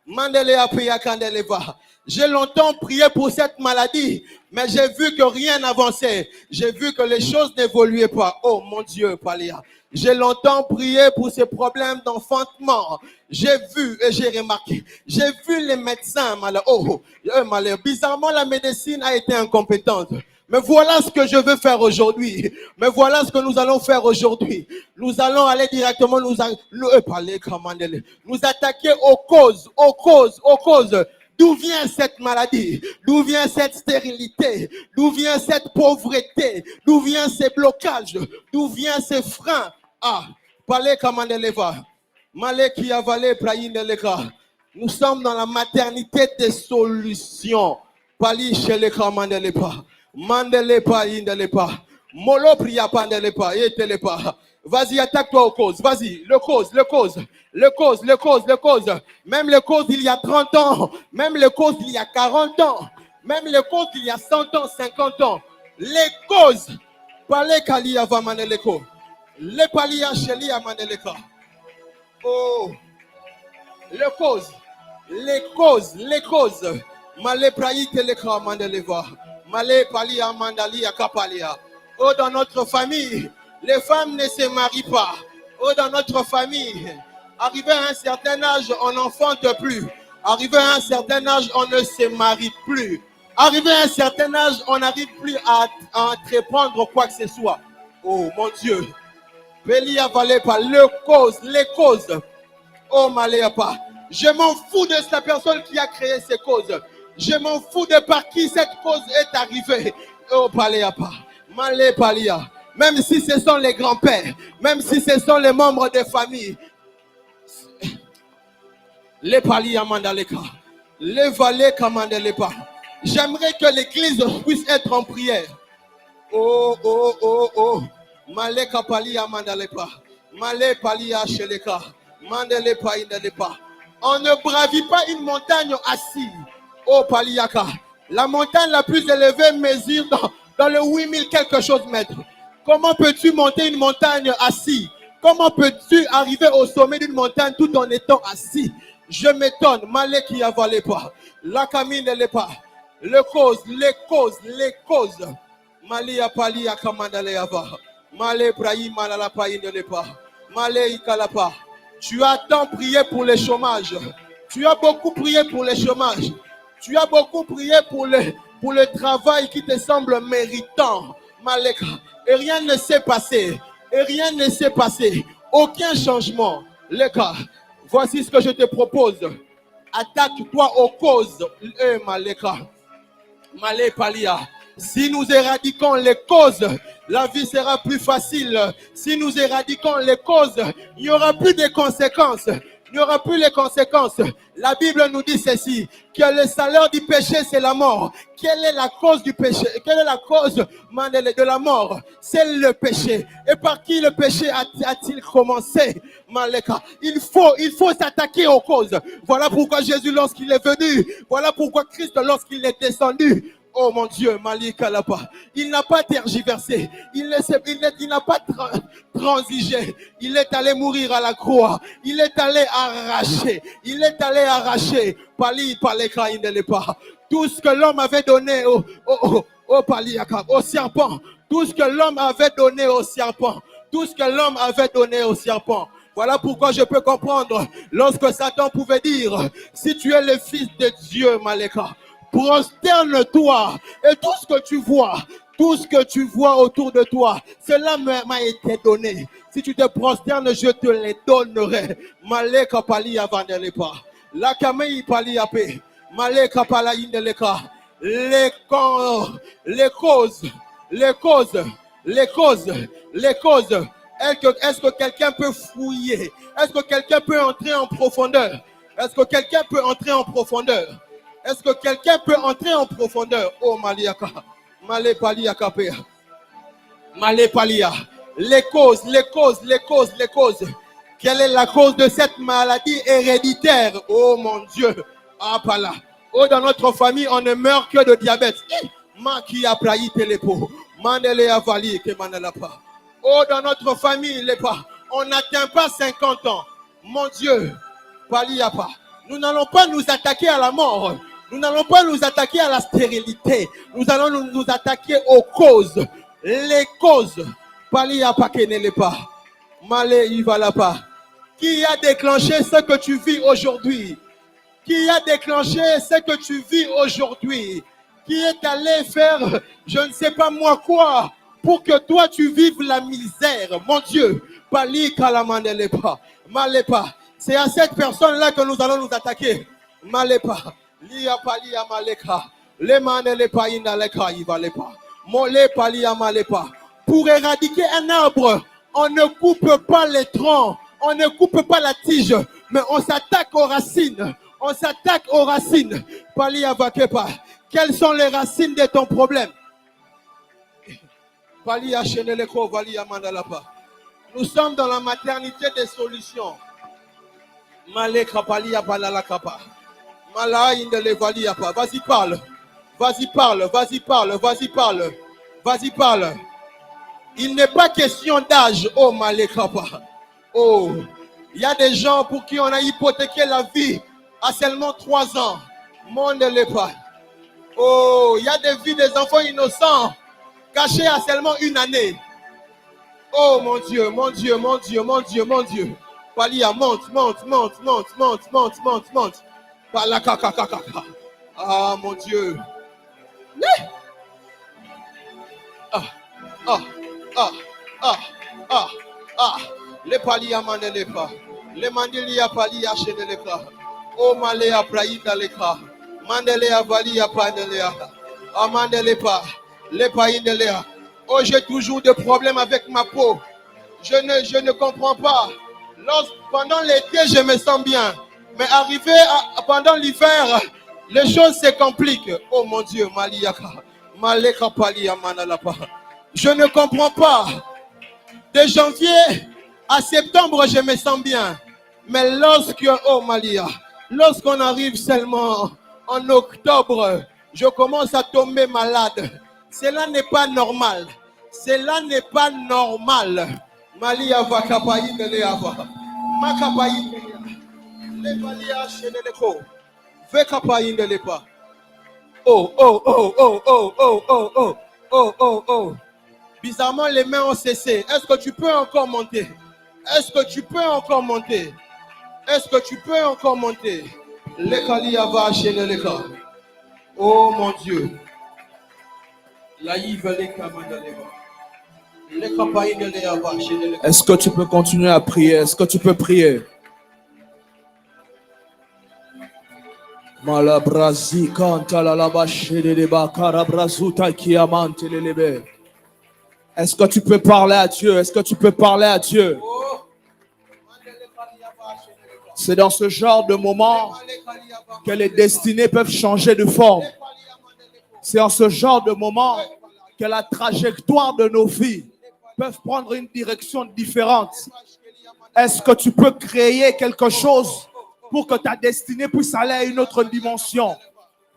Mandelea Pia Candeleva. J'ai longtemps prié pour cette maladie, mais j'ai vu que rien n'avançait. J'ai vu que les choses n'évoluaient pas. Oh mon Dieu, Palia. J'ai longtemps prié pour ces problèmes d'enfantement. J'ai vu et j'ai remarqué. J'ai vu les médecins malades. Oh, malade. Bizarrement, la médecine a été incompétente. Mais voilà ce que je veux faire aujourd'hui. Mais voilà ce que nous allons faire aujourd'hui. Nous allons aller directement nous attaquer aux causes, aux causes, aux causes. D'où vient cette maladie? D'où vient cette stérilité? D'où vient cette pauvreté? D'où vient ces blocages? D'où vient ces freins? Ah, Palé Kamandeleva. Malé qui a valé Praïndeleka. Nous sommes dans la maternité des solutions. Pali chez les Kamandelepa. Mandelepa Indelepa. Molo Priya Pandelepa. Etelepa. Vas-y, attaque-toi aux causes. Vas-y, le cause. Même les causes il y a 30 ans. Même les causes il y a 40 ans. Même les causes il y a 100 ans, 50 ans. Les causes. Palé Kalia va maneleko. Les Palia Sheli Amaneleka. Oh. Les causes. Malé Praï Teleka Mandeleva. Malé Palia Mandalia Kapalia. Oh, dans notre famille, les femmes ne se marient pas. Oh, dans notre famille, arrivé à un certain âge, on n'enfante plus. Arrivé à un certain âge, on ne se marie plus. Arrivé à un certain âge, on n'arrive plus à entreprendre quoi que ce soit. Oh, mon Dieu. Bélia valait pas. Les causes. Oh, Maléapa. Je m'en fous de cette personne qui a créé ces causes. Je m'en fous de par qui cette cause est arrivée. Oh, Paléapa. Malé Palia. Même si ce sont les grands-pères, même si ce sont les membres des familles. Les Palia Mandaleka. Les Valais Kamandelepa. J'aimerais que l'église puisse être en prière. Oh. Maleka Palia Mandalepa. Malé Palia Sheleka. Mandelepa Indelepa. On ne bravit pas une montagne assise. Oh Paliaka. La montagne la plus élevée mesure dans le 8000 quelque chose mètres. Comment peux-tu monter une montagne assis? Comment peux-tu arriver au sommet d'une montagne tout en étant assis? Je m'étonne. Malé qui avalait pas. La camine ne l'est pas. Les causes. Malia Palia Kamandaleava. Malé Brahim Malalapa Indelepa. Malé Ikalapa. Tu as tant prié pour le chômage. Tu as beaucoup prié pour le chômage. Tu as beaucoup prié pour le travail qui te semble méritant. Maleka. Et rien ne s'est passé. Et rien ne s'est passé. Aucun changement. Leka. Voici ce que je te propose. Attaque-toi aux causes. Maleka. Malé Palia. Si nous éradiquons les causes, la vie sera plus facile. Si nous éradiquons les causes, il n'y aura plus de conséquences. Il n'y aura plus les conséquences. La Bible nous dit ceci, que le salaire du péché, c'est la mort. Quelle est la cause du péché? Quelle est la cause de la mort? C'est le péché. Et par qui le péché a-t-il commencé? Maleka. Il faut s'attaquer aux causes. Voilà pourquoi Jésus, lorsqu'il est venu, voilà pourquoi Christ, lorsqu'il est descendu, oh mon Dieu, Malika là-bas, il n'a pas tergiversé, il n'a pas transigé, il est allé mourir à la croix, il est allé arracher, Pali, Paleka, il ne l'est pas. Tout ce que l'homme avait donné au serpent, tout ce que l'homme avait donné au serpent, tout ce que l'homme avait donné au serpent. Voilà pourquoi je peux comprendre lorsque Satan pouvait dire, si tu es le fils de Dieu, Maleka, prosterne-toi et tout ce que tu vois autour de toi, cela m'a été donné. Si tu te prosternes, je te les donnerai. Maleka pali avandelepa. La kamei pali ape. Maleka pala indeleka. Les causes. Est-ce que quelqu'un peut fouiller? Est-ce que quelqu'un peut entrer en profondeur? Est-ce que quelqu'un peut entrer en profondeur? Est-ce que quelqu'un peut entrer en profondeur? Oh Maliaka, Malé Paliaka Pea, Malé Palia. Les causes. Quelle est la cause de cette maladie héréditaire? Oh mon Dieu, ah pas là. Oh, dans notre famille, on ne meurt que de diabète. Maki a praï telepo, Mandele avali ke manalapa. Oh, dans notre famille, on n'atteint pas 50 ans. Mon Dieu, Paliapa. Nous n'allons pas nous attaquer à la mort. Nous n'allons pas nous attaquer à la stérilité. Nous allons nous attaquer aux causes. Les causes. Paliapa kenelepa. Malé ivalapa. Qui a déclenché ce que tu vis aujourd'hui? Qui a déclenché ce que tu vis aujourd'hui? Qui est allé faire je ne sais pas moi quoi pour que toi tu vives la misère? Mon Dieu. Pali kalamandelepa. Malepa. C'est à cette personne-là que nous allons nous attaquer. Malepa. Lia palia maleka. Le manelepa indaleka ivalepa. Mole palia malepa. Pour éradiquer un arbre, on ne coupe pas les troncs, on ne coupe pas la tige, mais on s'attaque aux racines. On s'attaque aux racines. Palia vakepa. Quelles sont les racines de ton problème? Palia cheneleko valia mandalapa. Nous sommes dans la maternité des solutions. Maleka palia balala kapa. Mala indele valia pa. Vas-y parle. Vas-y parle. Vas-y parle. Vas-y parle. Vas-y parle. Il n'est pas question d'âge. Oh maleka pa. Oh. Il y a des gens pour qui on a hypothéqué la vie à seulement 3 ans. Monde les pas. Oh, il y a des vies des enfants innocents cachés à seulement 1 année. Oh mon Dieu, mon Dieu, mon Dieu, mon Dieu, mon Dieu. Palia, monte. Pala kaka. Ah mon Dieu. Les palia mandele pas. Les mandelia palia chenele pas. Oh malea praïda leka. Mandelea valia pandelea. Amandele pas. Les païndelea. Oh, j'ai toujours des problèmes avec ma peau. Je ne comprends pas. Pendant l'été, je me sens bien. Mais pendant l'hiver, les choses se compliquent. Oh mon Dieu, Maliaka. Maleka palia manalapa. Je ne comprends pas. De janvier à septembre, je me sens bien. Mais lorsqu'on arrive seulement en octobre, je commence à tomber malade. Cela n'est pas normal. Cela n'est pas normal. Malia va kapaï de leava. Makapaï de levalia cheneleko. Ve kapaï de lepa. Oh. Bizarrement, les mains ont cessé. Est-ce que tu peux encore monter? Est-ce que tu peux encore monter? Est-ce que tu peux encore monter? Lekaliava chez le Leka. Oh mon Dieu. Est-ce que tu peux continuer à prier? Est-ce que tu peux prier? Malabrazi kantala la bache de deba karabrazuta kiamante lelebe. Est-ce que tu peux parler à Dieu? Est-ce que tu peux parler à Dieu? C'est dans ce genre de moment que les destinées peuvent changer de forme. C'est en ce genre de moment que la trajectoire de nos vies peuvent prendre une direction différente. Est-ce que tu peux créer quelque chose pour que ta destinée puisse aller à une autre dimension?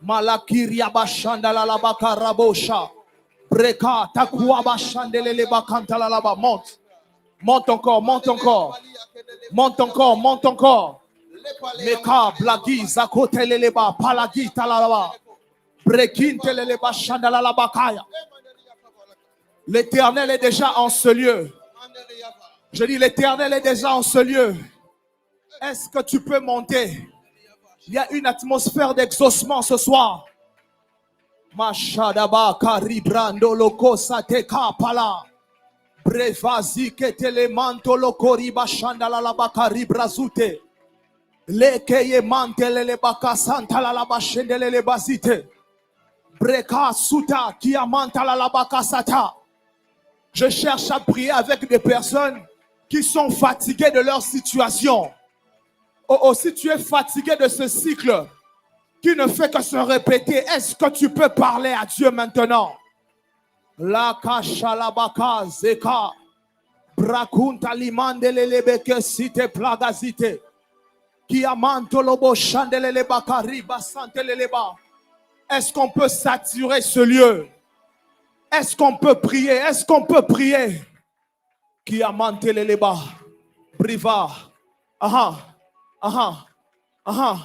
Malakiria bashandala la bakarabosha. Breka takwa bashandele bakantala la ba. Monte. Monte encore, monte encore. Monte encore, monte encore. Meka blagi zakoteleleba palagi talalaba. Brekinteleleba shandala la bakaya. L'Éternel est déjà en ce lieu. Je dis, l'Éternel est déjà en ce lieu. Est-ce que tu peux monter? Il y a une atmosphère d'exaucement ce soir. Mashadaba karibrando loko sateka pala. Brevazi ketele manto loko riba shandala la bakari brazute. Lekeye mantele le baka santala la bashendele le bazite. Breka suta kiamantala la baka sata. Je cherche à prier avec des personnes qui sont fatiguées de leur situation. Oh, si tu es fatigué de ce cycle qui ne fait que se répéter, est-ce que tu peux parler à Dieu maintenant? La kashalabaka zeka brakunta limandele lebeke site plagazite kiamanto lobo chandele lebaka riba santele leba. Est-ce qu'on peut saturer ce lieu? Est-ce qu'on peut prier? Est-ce qu'on peut prier? Kiamantele leba briva. Aha. Aha, aha.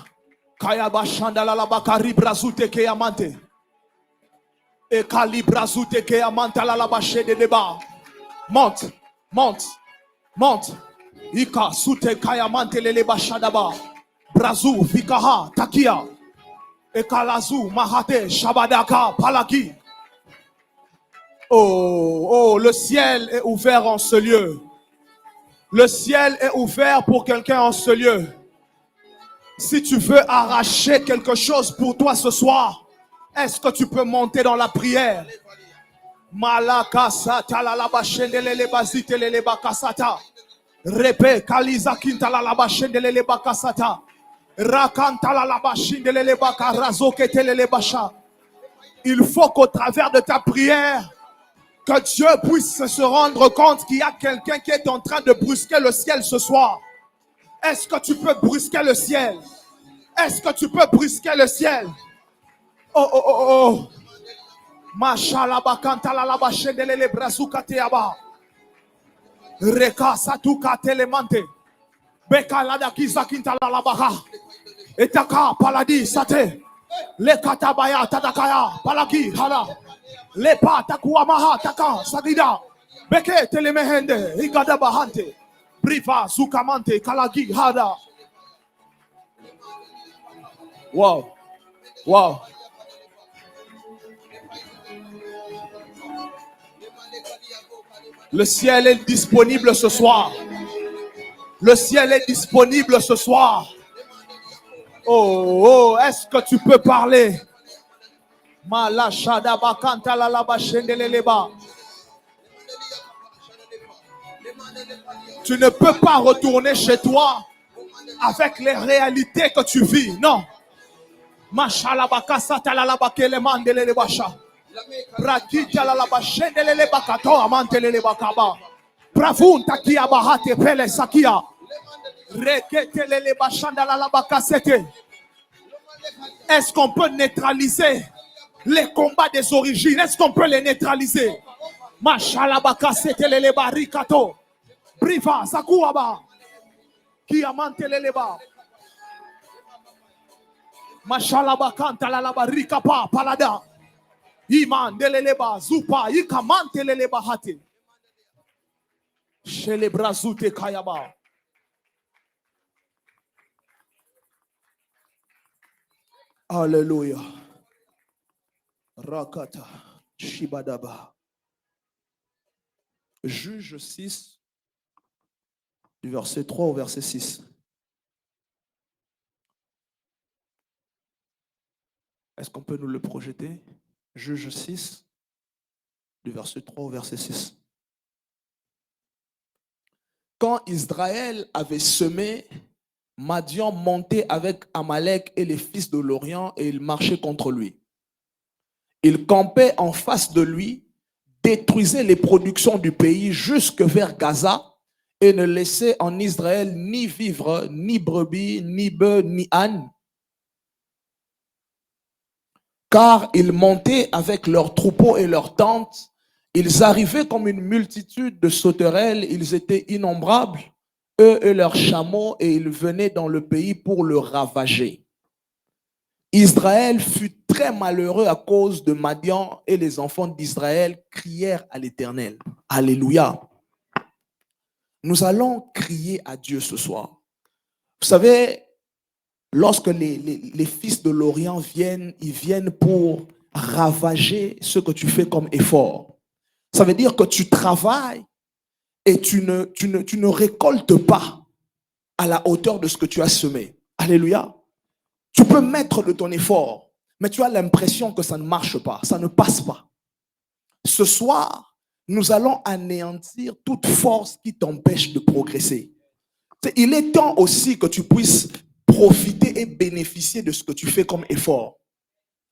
Kayaba shandala la bakari brazute ke amante. E kali brazute ke amanta la bache de deba. Monte, monte, monte. Ika sute kayamante lele bashadaba. Brazu fikaha takia. E kalazu mahate shabadaka palaki. Oh, le ciel est ouvert en ce lieu. Le ciel est ouvert pour quelqu'un en ce lieu. Si tu veux arracher quelque chose pour toi ce soir, est-ce que tu peux monter dans la prière? Malakasata la labashendele le bazitele le bakasata. Repe kaliza kintala la bashendele le bakasata. Rakanta la labashindele le bakarazo ketele le basha. Il faut qu'au travers de ta prière, que Dieu puisse se rendre compte qu'il y a quelqu'un qui est en train de brusquer le ciel ce soir. Est-ce que tu peux brusquer le ciel? Est-ce que tu peux brusquer le ciel? Oh. Mashalaba kantala la bashendele le brazuka teaba. Reka satuka telemante. Beka lada kiza kintala la baha. Etaka paladi sate. Le katabaya tadakaya palaki hala. Le pa takuwa maha taka sagida. Beke telemehende igada bahante. Brifa sukamante kalagi hada. Wow. Wow. Le ciel est disponible ce soir. Le ciel est disponible ce soir. Oh, est-ce que tu peux parler? Malashada bakanta la laba shendeleleba. Tu ne peux pas retourner chez toi avec les réalités que tu vis. Non. Mashalabaka satala laba kelemandele basha. Brakita la laba shendelele bakato amantelele bakaba. Pravunta kia bahate pele sakia. Reketelele bashanda la laba kasete. Est-ce qu'on peut neutraliser les combats des origines? Est-ce qu'on peut les neutraliser? Mashalabaka setelele barikato. Briva sakuaba. Kia mantelele ba. Mashalabakanta la laba rikapa palada. Imandeleleba zupa ikamanteleleba hati. Shelebrazute kayaba. Alléluia. Rakata Shibadaba. Juge 6, du verset 3 au verset 6. Est-ce qu'on peut nous le projeter? Juge 6, du verset 3 au verset 6. Quand Israël avait semé, Madian montait avec Amalek et les fils de l'Orient et il marchait contre lui. Il campait en face de lui, détruisait les productions du pays jusque vers Gaza et ne laissait en Israël ni vivre, ni brebis, ni bœufs, ni ânes. Car ils montaient avec leurs troupeaux et leurs tentes. Ils arrivaient comme une multitude de sauterelles. Ils étaient innombrables, eux et leurs chameaux, et ils venaient dans le pays pour le ravager. Israël fut très malheureux à cause de Madian et les enfants d'Israël crièrent à l'Éternel. Alléluia. Nous allons crier à Dieu ce soir. Vous savez, lorsque les fils de l'Orient viennent, ils viennent pour ravager ce que tu fais comme effort. Ça veut dire que tu travailles et tu ne récoltes pas à la hauteur de ce que tu as semé. Alléluia. Tu peux mettre de ton effort, mais tu as l'impression que ça ne marche pas, ça ne passe pas. Ce soir, nous allons anéantir toute force qui t'empêche de progresser. Il est temps aussi que tu puisses profiter et bénéficier de ce que tu fais comme effort.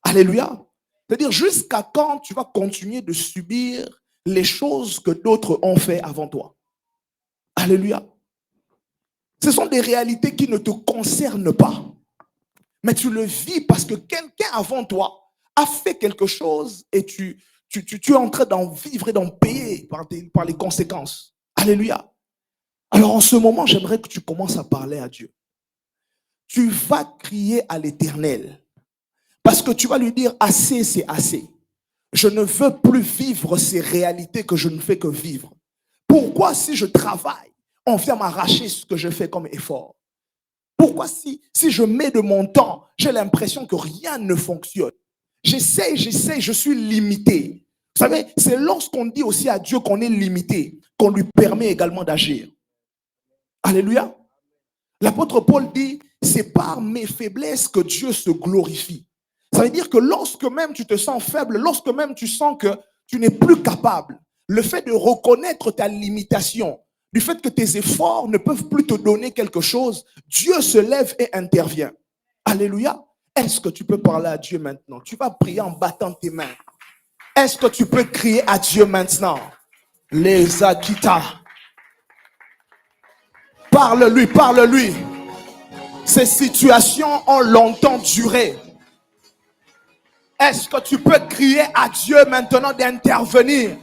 Alléluia. C'est-à-dire, jusqu'à quand tu vas continuer de subir les choses que d'autres ont fait avant toi? Alléluia. Ce sont des réalités qui ne te concernent pas. Mais tu le vis parce que quelqu'un avant toi a fait quelque chose et tu es en train d'en vivre et d'en payer par les conséquences. Alléluia. Alors en ce moment, j'aimerais que tu commences à parler à Dieu. Tu vas crier à l'Éternel parce que tu vas lui dire assez, c'est assez. Je ne veux plus vivre ces réalités que je ne fais que vivre. Pourquoi si je travaille, on vient m'arracher ce que je fais comme effort? Pourquoi si je mets de mon temps, j'ai l'impression que rien ne fonctionne? J'essaie, je suis limité. Vous savez, c'est lorsqu'on dit aussi à Dieu qu'on est limité, qu'on lui permet également d'agir. Alléluia. L'apôtre Paul dit, c'est par mes faiblesses que Dieu se glorifie. Ça veut dire que lorsque même tu te sens faible, lorsque même tu sens que tu n'es plus capable, le fait de reconnaître ta limitation, du fait que tes efforts ne peuvent plus te donner quelque chose, Dieu se lève et intervient. Alléluia. Est-ce que tu peux parler à Dieu maintenant? Tu vas prier en battant tes mains. Est-ce que tu peux crier à Dieu maintenant? Les Akita. Parle-lui, parle-lui. Ces situations ont longtemps duré. Est-ce que tu peux crier à Dieu maintenant d'intervenir?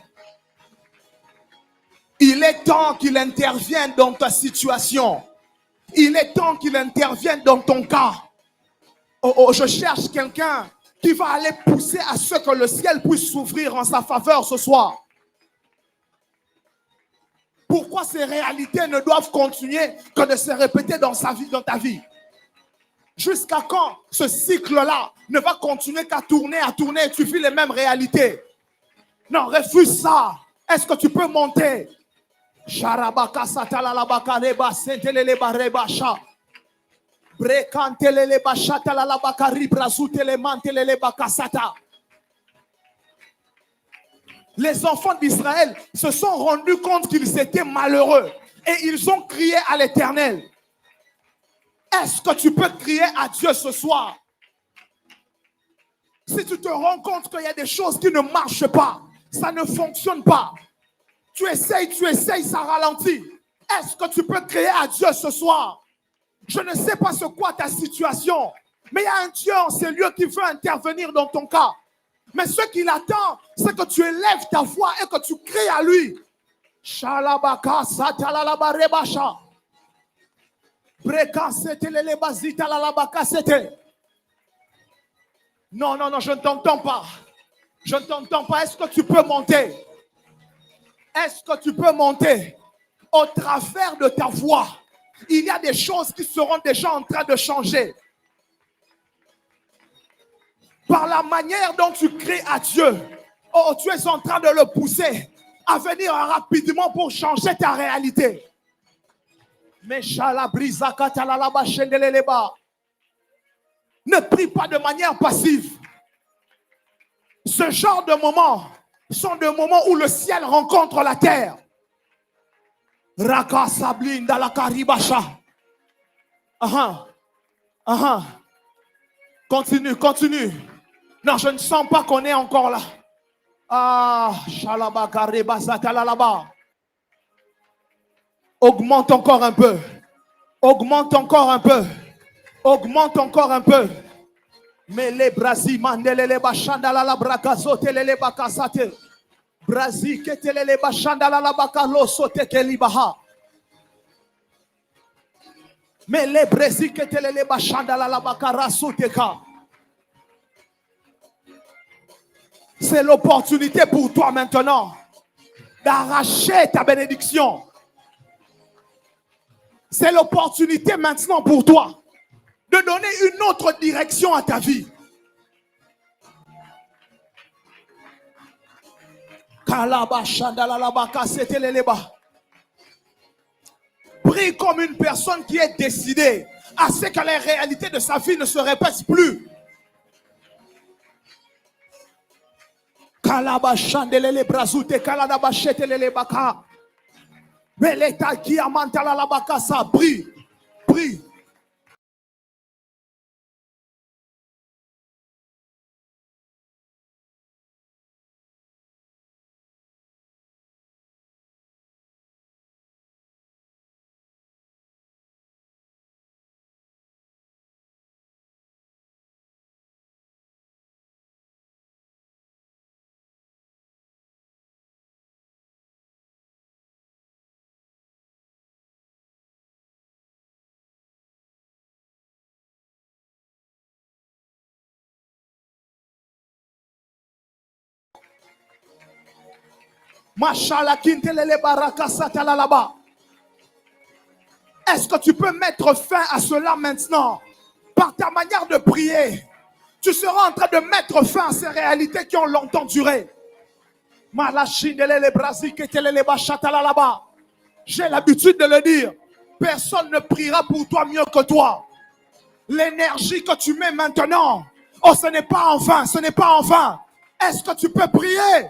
Il est temps qu'il intervienne dans ta situation. Il est temps qu'il intervienne dans ton cas. Oh, je cherche quelqu'un qui va aller pousser à ce que le ciel puisse s'ouvrir en sa faveur ce soir. Pourquoi ces réalités ne doivent continuer que de se répéter dans sa vie, dans ta vie? Jusqu'à quand ce cycle-là ne va continuer qu'à tourner, et tu vis les mêmes réalités? Non, refuse ça. Est-ce que tu peux monter? Sharabaka satalalabaka reba senteleleba rebasha. Brekanteleleba shatalalabaka ribrazutele manteleleba kasata. Les enfants d'Israël se sont rendus compte qu'ils étaient malheureux et ils ont crié à l'Éternel. Est-ce que tu peux crier à Dieu ce soir? Si tu te rends compte qu'il y a des choses qui ne marchent pas, ça ne fonctionne pas, tu essayes, ça ralentit. Est-ce que tu peux crier à Dieu ce soir? Je ne sais pas ce quoi ta situation, mais il y a un Dieu en ces lieux qui veut intervenir dans ton cas. Mais ce qu'il attend, c'est que tu élèves ta voix et que tu cries à lui. Shalabaka satalalaba rebasha. Breka seteleleba zitalalabaka sete. Non, je ne t'entends pas. Je ne t'entends pas. Est-ce que tu peux monter? Est-ce que tu peux monter? Au travers de ta voix, il y a des choses qui seront déjà en train de changer. Par la manière dont tu cries à Dieu, oh, tu es en train de le pousser à venir rapidement pour changer ta réalité. Ne prie pas de manière passive. Ce genre de moments sont des moments où le ciel rencontre la terre. Raka sablin la karibasha. Continue, continue. Non, je ne sens pas qu'on est encore là. Ah, shalaba karibasata là-bas. Augmente encore un peu. Augmente encore un peu. Augmente encore un peu. Mais les brasi mandelele bachandala la brakazote lele bakasate. Brasi ketelele bachandala la bakalo sote kelibaha. Mais les brasi ketelele bachandala la bakara soteka. C'est l'opportunité pour toi maintenant d'arracher ta bénédiction. C'est l'opportunité maintenant pour toi de donner une autre direction à ta vie. Prie comme une personne qui est décidée à ce que les réalités de sa vie ne se répètent plus. Prie, prie. Est-ce que tu peux mettre fin à cela maintenant? Par ta manière de prier, tu seras en train de mettre fin à ces réalités qui ont longtemps duré. J'ai l'habitude de le dire. Personne ne priera pour toi mieux que toi. L'énergie que tu mets maintenant, oh, ce n'est pas en vain, ce n'est pas en vain. Est-ce que tu peux prier?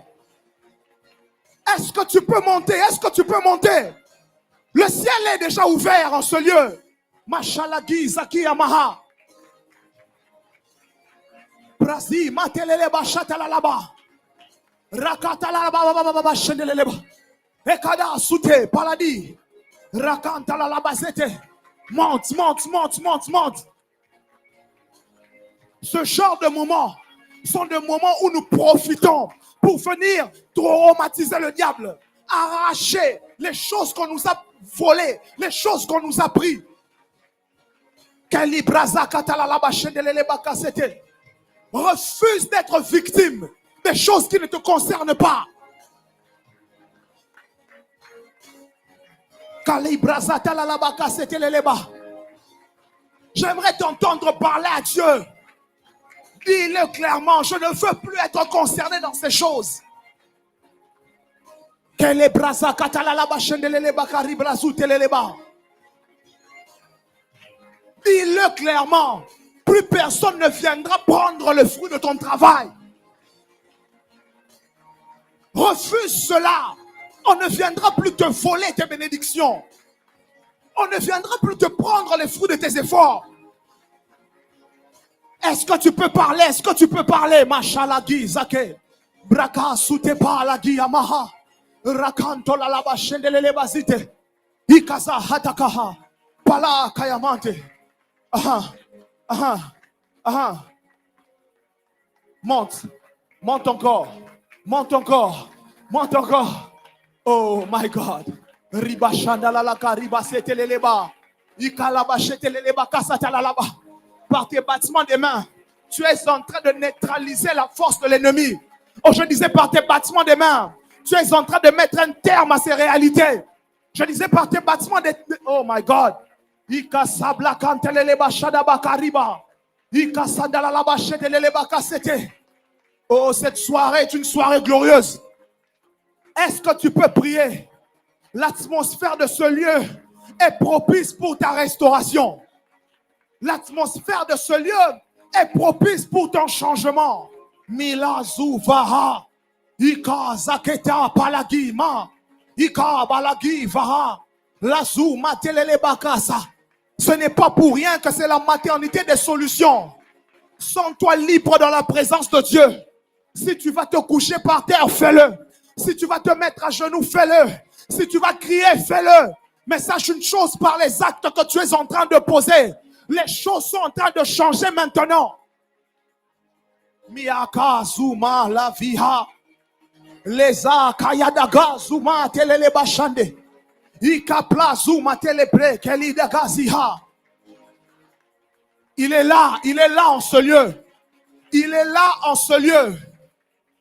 Est-ce que tu peux monter? Est-ce que tu peux monter? Le ciel est déjà ouvert en ce lieu. Machalagi Zaki Yamaha. Brasi Matelele Bachatala laba. Rakatala laba Shendeleba. Ekada Soute Paladi. Rakantala laba Zete. Monte, monte, monte, monte, monte. Ce genre de moments sont des moments où nous profitons pour venir traumatiser le diable, arracher les choses qu'on nous a volées, les choses qu'on nous a prises. Refuse d'être victime des choses qui ne te concernent pas. J'aimerais t'entendre parler à Dieu. Dis-le clairement, je ne veux plus être concerné dans ces choses. Dis-le clairement, plus personne ne viendra prendre le fruit de ton travail. Refuse cela. On ne viendra plus te voler tes bénédictions. On ne viendra plus te prendre les fruits de tes efforts. Est-ce que tu peux parler? Est-ce que tu peux parler? Machalagi Zake. Braka Sutepa Lagi Yamaha. Rakanto la laba Shendelele Bazite. Ikaza Hatakaha. Pala Kayamante. Monte. Monte encore. Monte encore. Monte encore. Oh my God. Riba Shandalalaka Riba Seteleleba. Ikalaba Sheteleleba Kasatalalaba. Par tes battements des mains, tu es en train de neutraliser la force de l'ennemi. Oh, je disais par tes battements des mains, tu es en train de mettre un terme à ces réalités. Je disais par tes battements des... Oh my God. Ika sabla kantelele bashada bakariba. Ika sandala la bashetelele bakasete. Oh, cette soirée est une soirée glorieuse. Est-ce que tu peux prier? L'atmosphère de ce lieu est propice pour ta restauration. L'atmosphère de ce lieu est propice pour ton changement. Mila zuvaha. Ika zaketa palagima. Ika balagi vaha. La zuma telele bakasa. Ce n'est pas pour rien que c'est la maternité des solutions. Sens-toi libre dans la présence de Dieu. Si tu vas te coucher par terre, fais-le. Si tu vas te mettre à genoux, fais-le. Si tu vas crier, fais-le. Mais sache une chose, par les actes que tu es en train de poser, les choses sont en train de changer maintenant. Miyaka zuma la viha. Leza kayadaga zuma telele bashande. Ikapla zuma telebre kelida gaziha. Il est là en ce lieu. Il est là en ce lieu.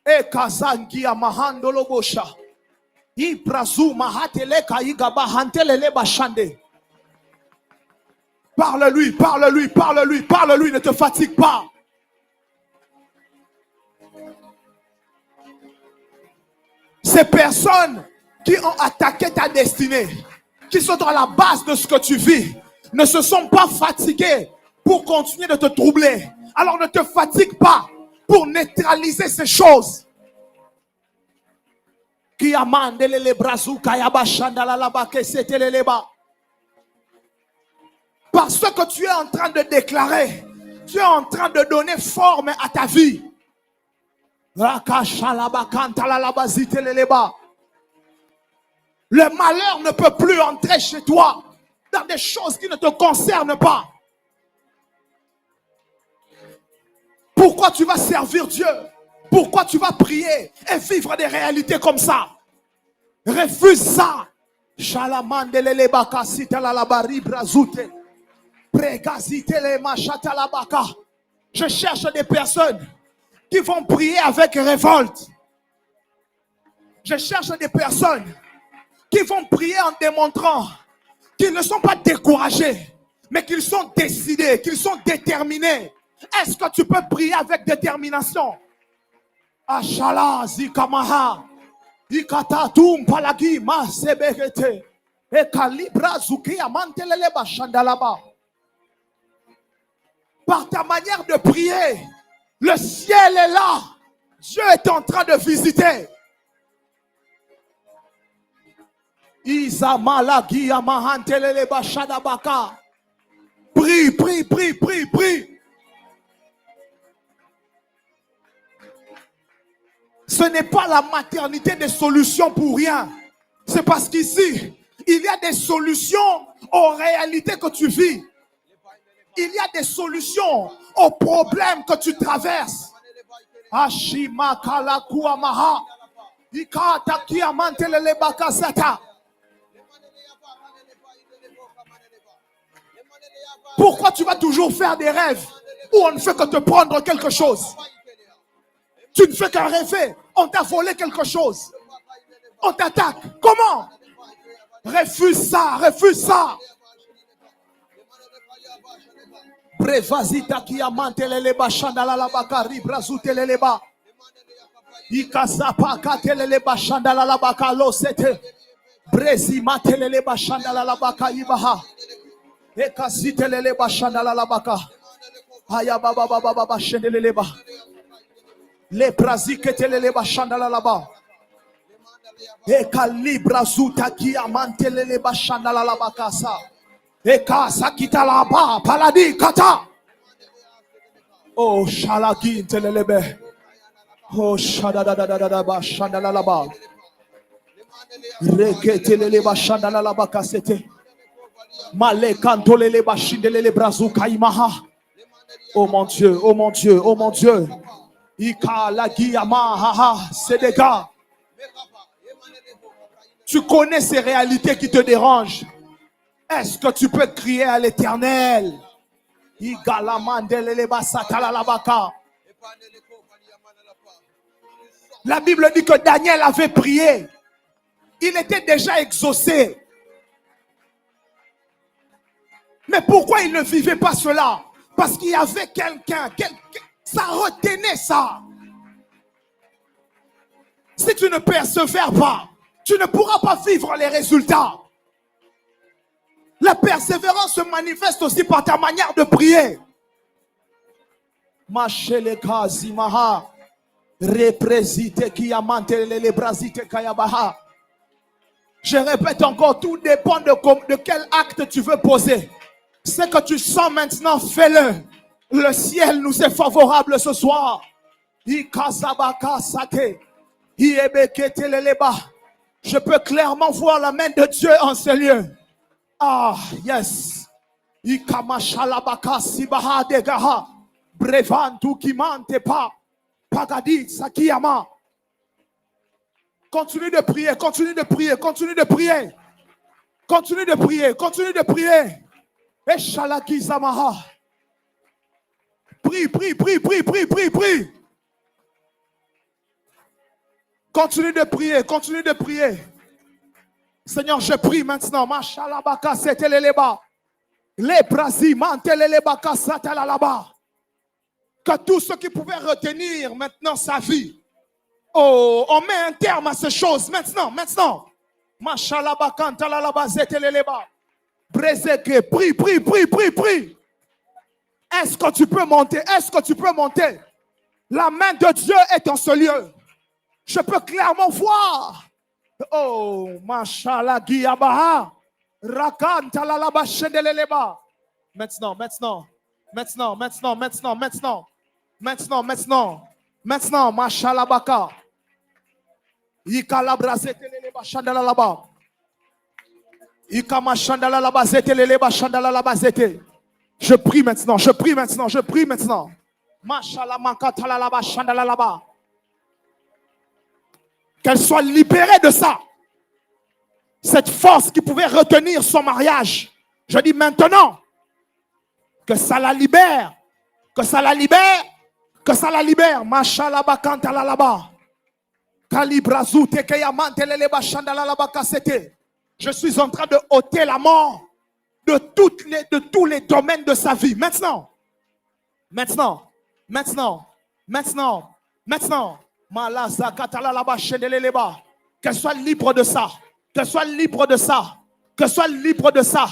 E kazangi amahando lobosha. Ibrazuma hateleka igaba hantelele bashande. Parle-lui, parle-lui, parle-lui, parle-lui, ne te fatigue pas. Ces personnes qui ont attaqué ta destinée, qui sont à la base de ce que tu vis, ne se sont pas fatiguées pour continuer de te troubler. Alors ne te fatigue pas pour neutraliser ces choses. Parce que tu es en train de déclarer, tu es en train de donner forme à ta vie. Le malheur ne peut plus entrer chez toi dans des choses qui ne te concernent pas. Pourquoi tu vas servir Dieu? Pourquoi tu vas prier et vivre des réalités comme ça? Refuse ça. Je cherche des personnes qui vont prier avec révolte. Je cherche des personnes qui vont prier en démontrant qu'ils ne sont pas découragés, mais qu'ils sont décidés, qu'ils sont déterminés. Est-ce que tu peux prier avec détermination? Ashala zikamaha ikatatum palagi ma sebegete e kalibra zuki amantelele bashandalaba. Par ta manière de prier, le ciel est là. Dieu est en train de visiter. Izamalagi amahantelele bashadabaka. Prie, prie, prie, prie, prie. Ce n'est pas la maternité des solutions pour rien. C'est parce qu'ici, il y a des solutions aux réalités que tu vis. Il y a des solutions aux problèmes que tu traverses. Ashima kalakuamaha. Ikata kiamantelele bakasata. Pourquoi tu vas toujours faire des rêves où on ne fait que te prendre quelque chose? Tu ne fais qu'un rêver. On t'a volé quelque chose. On t'attaque. Comment? Refuse ça, refuse ça. Brevazita qui a mantelele bashandala la bakari brazutelele ba. Ikasapa katelele bashandala la bakalo sete. Brezi matelele bashandala la bakaibaha. Ekasitelele bashandala la baka. Aya baba baba baba shendelele ba. Les praziketelele bashandala là-bas. Et calibra zuta qui amantelele bashandala là-bas kasa. Et kasa kita là-bas paladi kata. Oh shalagi telelebe. Oh shadadadadada bashandala là-bas. Reketelele bashandala là-bas kasete. Male kantolele bashindelele brazuka imaha. Oh mon Dieu, oh mon Dieu, oh mon Dieu. C'est des gars. Tu connais ces réalités qui te dérangent. Est-ce que tu peux crier à l'Éternel? La Bible dit que Daniel avait prié. Il était déjà exaucé. Mais pourquoi il ne vivait pas cela? Parce qu'il y avait quelqu'un, ça retenait ça. Si tu ne persévères pas, tu ne pourras pas vivre les résultats. La persévérance se manifeste aussi par ta manière de prier. Macheleka zimaha represite kiamantele le brasite kayabaha. Je répète encore, tout dépend de quel acte tu veux poser. Ce que tu sens maintenant, fais-le. Le ciel nous est favorable ce soir. Ikazabaka sate. Iebekete-leleba. Je peux clairement voir la main de Dieu en ce lieu. Ah, yes. Ikamashalabaka sibaha degaha. Brevantu kimante pa. Pagadi sakiyama. Continue de prier, continue de prier, continue de prier. Continue de prier, continue de prier. Eshalaki zamaha. Prie, prie, prie, prie, prie, prie, prie. Continue de prier, continue de prier. Seigneur, je prie maintenant. Mashalabaka seteleleba. Les brasi mantelelebaka satalalaba. Que tout ce qui pouvait retenir maintenant sa vie. Oh, on met un terme à ces choses maintenant, maintenant. Mashalabaka talalaba seteleleba. Brezeke, prie, prie, prie, prie, prie. Est-ce que tu peux monter? Est-ce que tu peux monter? La main de Dieu est en ce lieu. Je peux clairement voir. Oh, mashallah, guiabaha. Rakan talalaba shendeleleba. Maintenant, maintenant, maintenant, maintenant, maintenant, maintenant, maintenant, maintenant, maintenant, mashallah baka. Ikalabra zeteleleba shandalalaba. Ikama shandalalaba zeteleleba shandalalaba zete. Je prie maintenant, je prie maintenant, je prie maintenant. Mashallah manka talalaba shandalalaba. Qu'elle soit libérée de ça. Cette force qui pouvait retenir son mariage. Je dis maintenant que ça la libère. Que ça la libère. Que ça la libère. Mashallah bakanta la laba. Kalibrazu tekeyamante leleba shandalalaba kasete. Je suis en train de ôter la mort de tous les domaines de sa vie. Maintenant. Maintenant. Maintenant. Maintenant. Maintenant. Qu'elle soit libre de ça. Qu'elle soit libre de ça. Qu'elle soit libre de ça.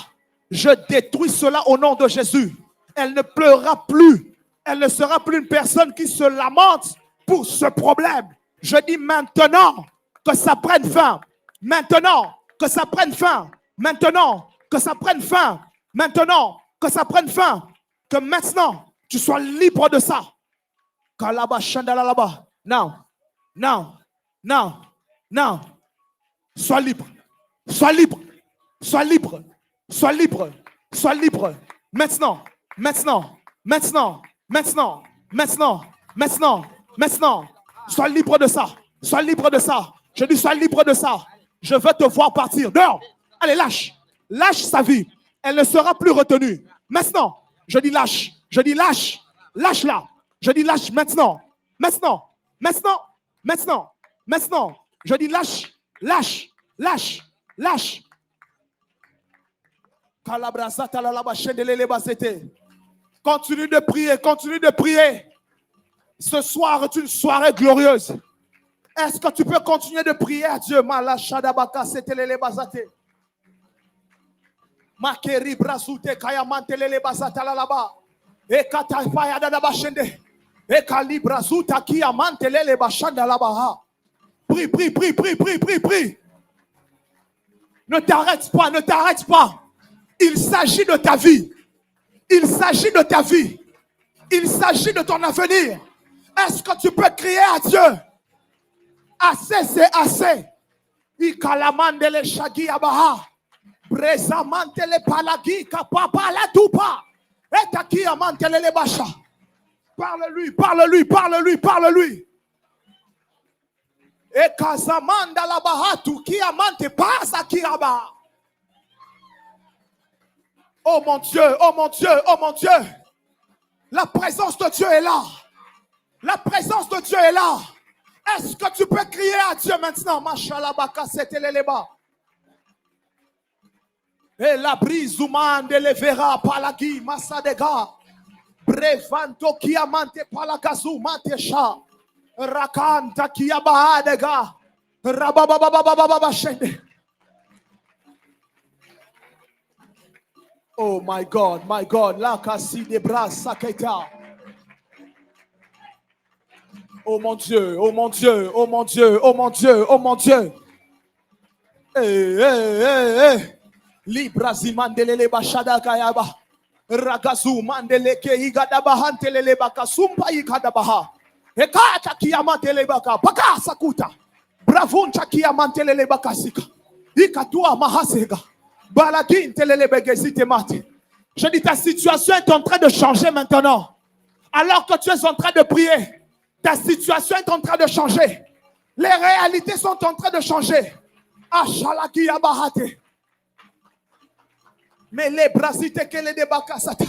Je détruis cela au nom de Jésus. Elle ne pleurera plus. Elle ne sera plus une personne qui se lamente pour ce problème. Je dis maintenant que ça prenne fin. Maintenant que ça prenne fin. Maintenant que ça prenne fin. Maintenant que ça prenne fin. Que maintenant tu sois libre de ça. Kalaba shandala laba. Now. Now, now, now, sois libre, sois libre, sois libre, sois libre, sois libre. Maintenant, maintenant, maintenant, maintenant, maintenant, maintenant, maintenant, sois libre de ça, sois libre de ça. Je dis sois libre de ça. Je veux te voir partir. Dehors. Allez, lâche, lâche sa vie. Elle ne sera plus retenue. Maintenant, je dis lâche, je dis lâche, lâche-la. Je dis lâche maintenant, maintenant, maintenant. Maintenant, maintenant, je dis lâche, lâche, lâche, lâche. Continue de prier, continue de prier. Ce soir est une soirée glorieuse. Est-ce que tu peux continuer de prier à Dieu? Malachadabaka setelele bazate. Makeri brasute kayamantelele bazata la laba. E katafaya dadabashende. Prie, prie, prie, prie, prie, prie, prie. Ne t'arrête pas, ne t'arrête pas. Il s'agit de ta vie. Il s'agit de ta vie. Il s'agit de ton avenir. Est-ce que tu peux crier à Dieu? Assez, c'est assez. Ikalamandele shagi abaha. Brezamantele palagi kapapa la tupa. Etaki amantele le basha. Parle-lui, parle-lui, parle-lui, parle-lui. Et Kazamanda la bahatu qui amante pasa kiraba. Oh mon Dieu, oh mon Dieu, oh mon Dieu. La présence de Dieu est là. La présence de Dieu est là. Est-ce que tu peux crier à Dieu maintenant? Machalabaka seteleleba. Et la brise humaine de levera palagi masadega. Brevanto kiamante palagazu matesha. Rakanta kiabahadega. Rababababababa shende. Oh my God, la cassie des bras saketa. Oh mon Dieu, oh mon Dieu, oh mon Dieu, oh mon Dieu, oh mon Dieu. Eh. Libra zimandelele bashada kayaba. Ragazu mandele ke igadaba hantelele baka sumpa igadabaha. Ekata kiyamantele baka baka sakuta. Bravuncha kiyamantelele baka sika. Ikatua mahasega. Baladin telele begezite mate. Je dis ta situation est en train de changer maintenant. Alors que tu es en train de prier, ta situation est en train de changer. Les réalités sont en train de changer. Ashalaki yabahate. Mais les brasites que les débakasata.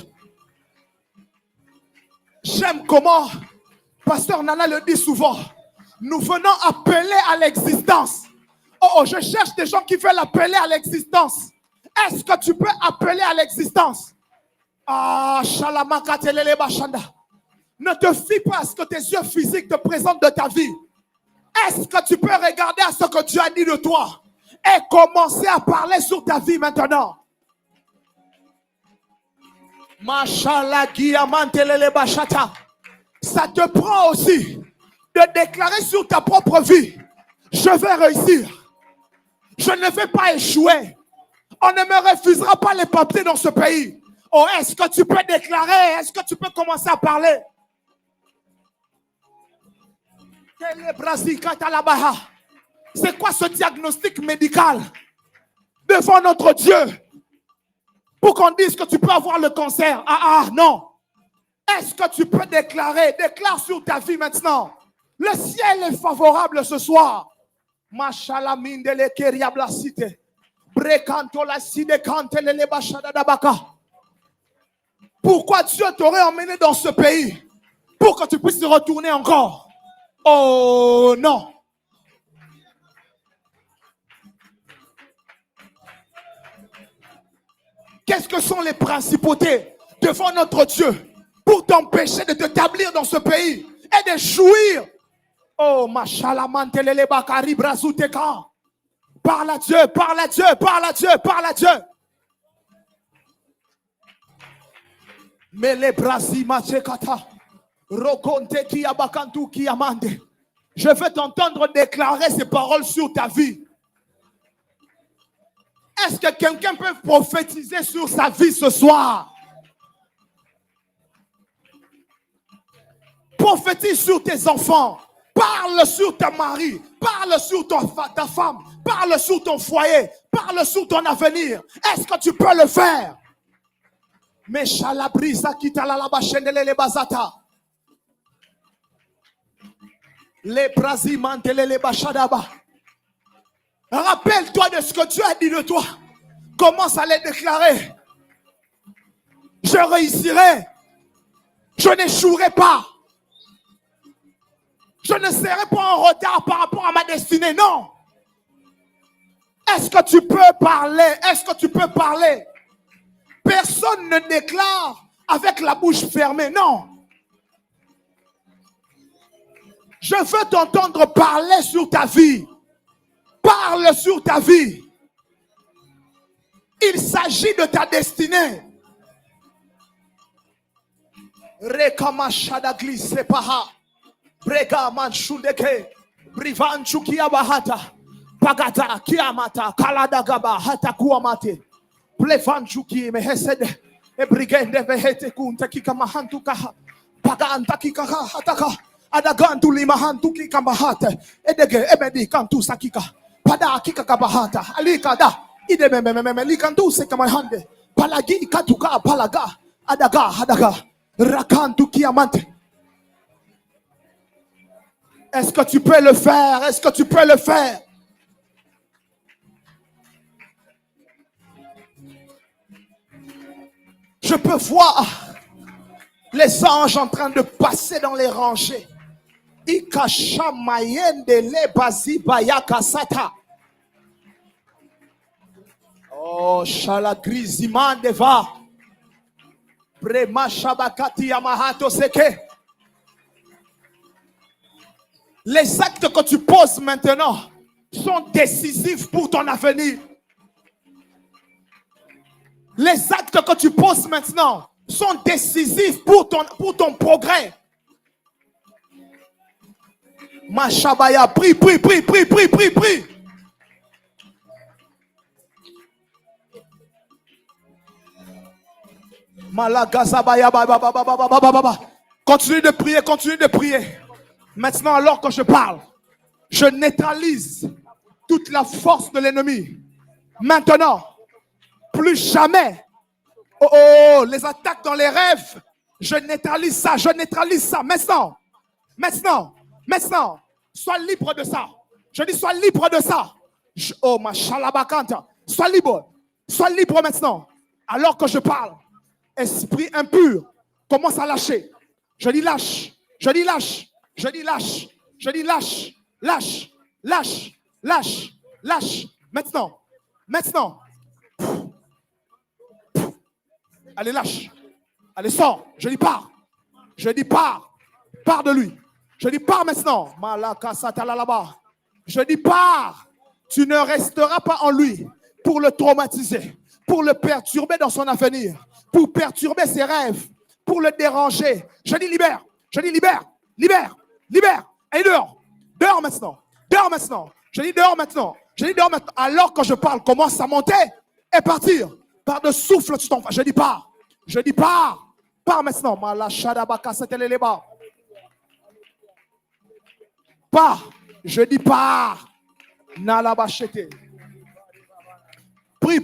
J'aime comment Pasteur Nana le dit souvent. Nous venons appeler à l'existence. Oh, je cherche des gens qui veulent appeler à l'existence. Est-ce que tu peux appeler à l'existence? Ah, shalamaka telele bashanda. Ne te fie pas à ce que tes yeux physiques te présentent de ta vie. Est-ce que tu peux regarder à ce que Dieu a dit de toi et commencer à parler sur ta vie maintenant? Mashallah, guiamantelele bashata. Ça te prend aussi de déclarer sur ta propre vie: je vais réussir. Je ne vais pas échouer. On ne me refusera pas les papiers dans ce pays. Oh, est-ce que tu peux déclarer? Est-ce que tu peux commencer à parler? C'est quoi ce diagnostic médical devant notre Dieu pour qu'on dise que tu peux avoir le cancer? Non. Est-ce que tu peux déclarer? Déclare sur ta vie maintenant. Le ciel est favorable ce soir. Mashalamindele keriabla cité. Pourquoi Dieu t'aurait emmené dans ce pays? Pour que tu puisses te retourner encore. Oh non. Qu'est-ce que sont les principautés devant notre Dieu pour t'empêcher de t'établir dans ce pays et de jouir? Oh, machalamantelele bakari brazuteka. Parle à Dieu, parle à Dieu, parle à Dieu, parle à Dieu. Mais les brasi machekata. Rokonte ki abakantu ki amande. Je veux t'entendre déclarer ces paroles sur ta vie. Est-ce que quelqu'un peut prophétiser sur sa vie ce soir? Prophétise sur tes enfants. Parle sur ta mari. Parle sur ta femme. Parle sur ton foyer. Parle sur ton avenir. Est-ce que tu peux le faire? Mais chalabrisa kitalalaba shendelele bazata. Les brazimantelele bashadaba. Rappelle-toi de ce que Dieu a dit de toi. Commence à les déclarer. Je réussirai. Je n'échouerai pas. Je ne serai pas en retard par rapport à ma destinée. Non. Est-ce que tu peux parler? Est-ce que tu peux parler? Personne ne déclare avec la bouche fermée. Non. Je veux t'entendre parler sur ta vie. Parle sur ta vie. Il s'agit de ta destinée. Rekamashada glisse paha. Brega manchundeke. Brivanchu kiabahata. Pagata kiamata. Kaladagaba hata kuamate. Plevanchu ki mehesede. Ebrigende vehete kunta kikamahantu kaha. Paganta kikaha hataka. Adagantu limahantu kikamahate. Edege ebedi kantu sakika. Pada kikakabahata. Alikada. Idememememe likantu sekamahande. Palagi katuka palaga. Adaga hadaga. Rakantu kiamante. Est-ce que tu peux le faire? Est-ce que tu peux le faire? Je peux voir les anges en train de passer dans les rangées. Ikasha mayende le bazi bayaka sata. Oh, shala grizimande va. Prema shabakati yamahato seke. Les actes que tu poses maintenant sont décisifs pour ton avenir. Les actes que tu poses maintenant sont décisifs pour ton progrès. Machabaya, prie. Malagazabaya, continue de prier. Maintenant, alors que je parle, je neutralise toute la force de l'ennemi. Maintenant, plus jamais. Oh, les attaques dans les rêves, je neutralise ça. Maintenant, sois libre de ça. Je dis, sois libre de ça. Oh, ma chalabakanta, sois libre maintenant. Alors que je parle, esprit impur, commence à lâcher. Je dis lâche. Maintenant. Allez, lâche. Allez, sors. Je dis pars. Pars de lui. Je dis pars maintenant. Je dis pars. Tu ne resteras pas en lui pour le traumatiser, pour le perturber dans son avenir, pour perturber ses rêves, pour le déranger. Je dis libère. Et dehors maintenant. Je dis dehors maintenant. Alors que je parle, commence à monter et partir. Par de souffle, tu t'en vas. Je dis pars. Pars maintenant. Pars. Je dis pars. Nalabachete. Prie.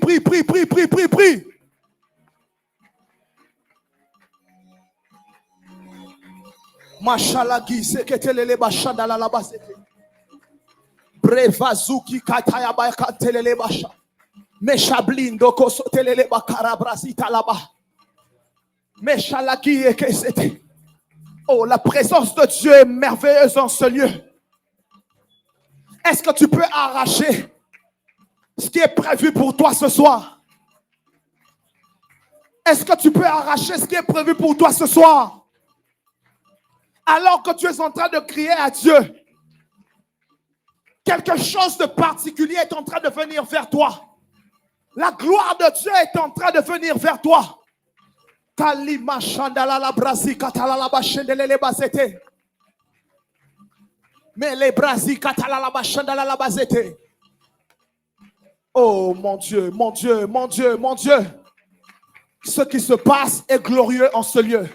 Machalagi seketelele bashanda la labasete. Brevazuki kataya ba katelele basha. Meshablindo kosotelele bakara brasita laba. Meshalagi ekesete. Oh, la présence de Dieu est merveilleuse en ce lieu. Est-ce que tu peux arracher ce qui est prévu pour toi ce soir? Est-ce que tu peux arracher ce qui est prévu pour toi ce soir? Alors que tu es en train de crier à Dieu, quelque chose de particulier est en train de venir vers toi. La gloire de Dieu est en train de venir vers toi. Oh mon Dieu. Ce qui se passe est glorieux en ce lieu.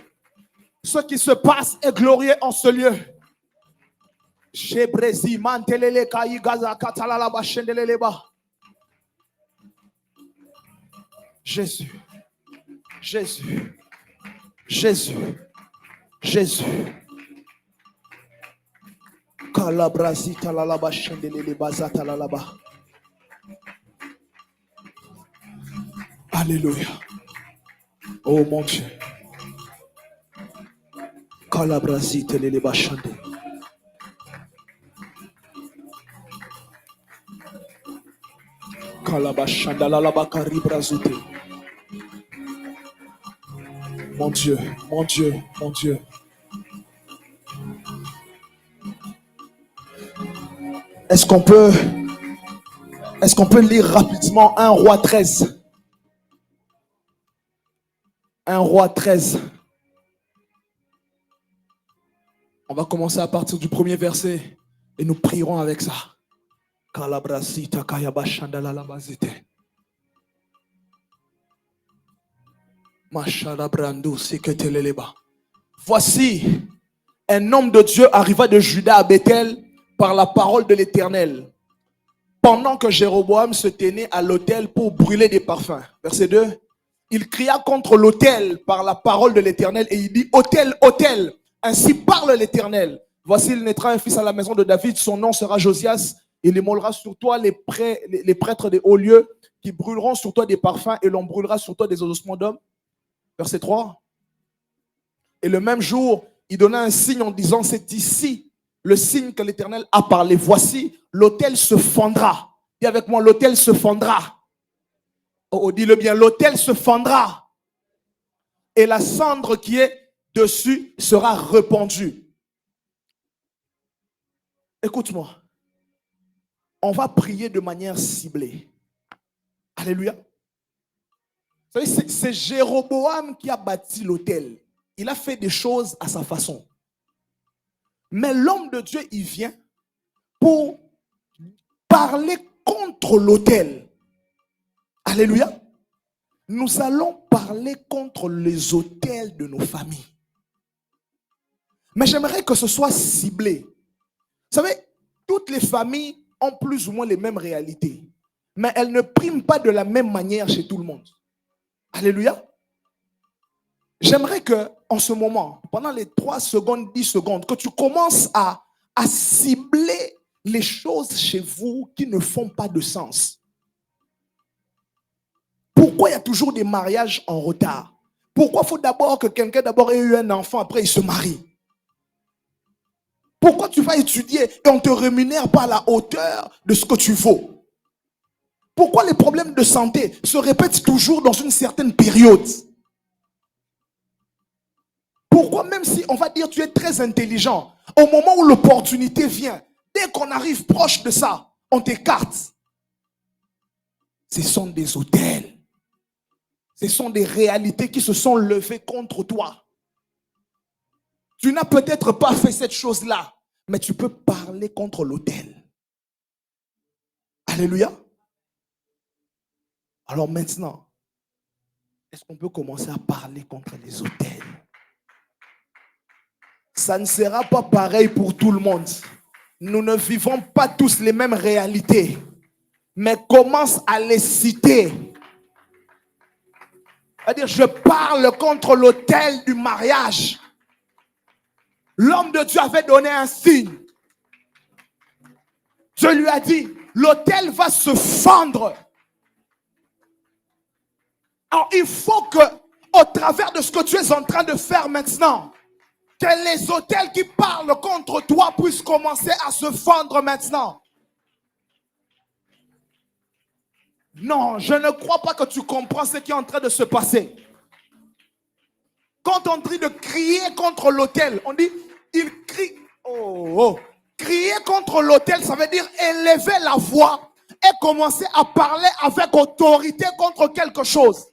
Jésus. Kalabrazita la laba shendelele bazata la laba. Alléluia. Oh mon Dieu. Kalabrazita lele bashande. Kalabashanda la laba karibrazute. Mon Dieu. Est-ce qu'on peut lire rapidement 1 Roi 13? 1 Roi 13. On va commencer à partir du premier verset et nous prierons avec ça. Kalabrasita kayabashanda la labazite. Voici, un homme de Dieu arriva de Juda à Bethel par la parole de l'Éternel, pendant que Jéroboam se tenait à l'autel pour brûler des parfums. Verset 2. Il cria contre l'autel par la parole de l'Éternel et il dit: autel, autel, ainsi parle l'Éternel. Voici, il naîtra un fils à la maison de David, son nom sera Josias. Il émolera sur toi les prêtres des hauts lieux qui brûleront sur toi des parfums et l'on brûlera sur toi des ossements d'hommes. Verset 3. Et le même jour, il donna un signe en disant: c'est ici le signe que l'Éternel a parlé. Voici, l'autel se fendra. Dis avec moi, l'autel se fendra. Oh, dis-le bien, l'autel se fendra. Et la cendre qui est dessus sera répandue. Écoute-moi. On va prier de manière ciblée. Alléluia. Vous savez, c'est Jéroboam qui a bâti l'autel. Il a fait des choses à sa façon. Mais l'homme de Dieu, il vient pour parler contre l'autel. Alléluia. Nous allons parler contre les autels de nos familles. Mais j'aimerais que ce soit ciblé. Vous savez, toutes les familles ont plus ou moins les mêmes réalités. Mais elles ne priment pas de la même manière chez tout le monde. Alléluia. J'aimerais que, en ce moment, pendant les 3 secondes, 10 secondes, que tu commences à cibler les choses chez vous qui ne font pas de sens. Pourquoi il y a toujours des mariages en retard? Pourquoi il faut d'abord que quelqu'un ait eu un enfant, après il se marie? Pourquoi tu vas étudier et on ne te rémunère pas à la hauteur de ce que tu vaux? Pourquoi les problèmes de santé se répètent toujours dans une certaine période? Pourquoi, même si on va dire tu es très intelligent, au moment où l'opportunité vient, dès qu'on arrive proche de ça, on t'écarte? Ce sont des autels. Ce sont des réalités qui se sont levées contre toi. Tu n'as peut-être pas fait cette chose-là, mais tu peux parler contre l'autel. Alléluia. Alors maintenant, est-ce qu'on peut commencer à parler contre les autels? Ça ne sera pas pareil pour tout le monde. Nous ne vivons pas tous les mêmes réalités. Mais commence à les citer. C'est-à-dire, je parle contre l'autel du mariage. L'homme de Dieu avait donné un signe. Dieu lui a dit, l'autel va se fendre. Alors, il faut que, au travers de ce que tu es en train de faire maintenant, que les autels qui parlent contre toi puissent commencer à se fendre maintenant. Non, je ne crois pas que tu comprends ce qui est en train de se passer. Quand on dit de crier contre l'autel, on dit, il crie. Crier contre l'autel, ça veut dire élever la voix et commencer à parler avec autorité contre quelque chose.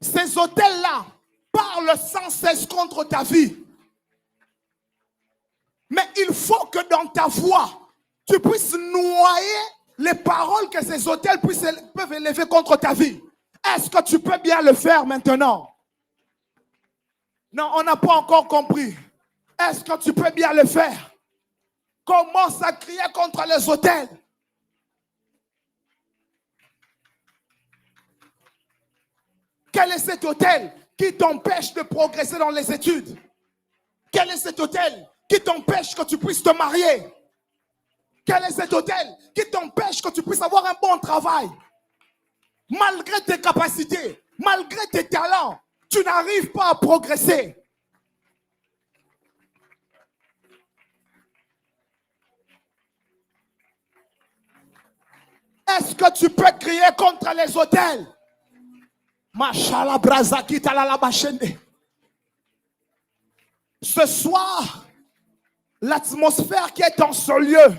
Ces autels-là parlent sans cesse contre ta vie. Mais il faut que dans ta voix, tu puisses noyer les paroles que ces autels peuvent élever contre ta vie. Est-ce que tu peux bien le faire maintenant? Non, on n'a pas encore compris. Est-ce que tu peux bien le faire? Commence à crier contre les autels. Quel est cet autel qui t'empêche de progresser dans les études? Quel est cet autel qui t'empêche que tu puisses te marier? Quel est cet autel qui t'empêche que tu puisses avoir un bon travail? Malgré tes capacités, malgré tes talents, tu n'arrives pas à progresser. Est-ce que tu peux crier contre les autels? Mashallah brazaki talala bashende. Ce soir, l'atmosphère qui est en ce lieu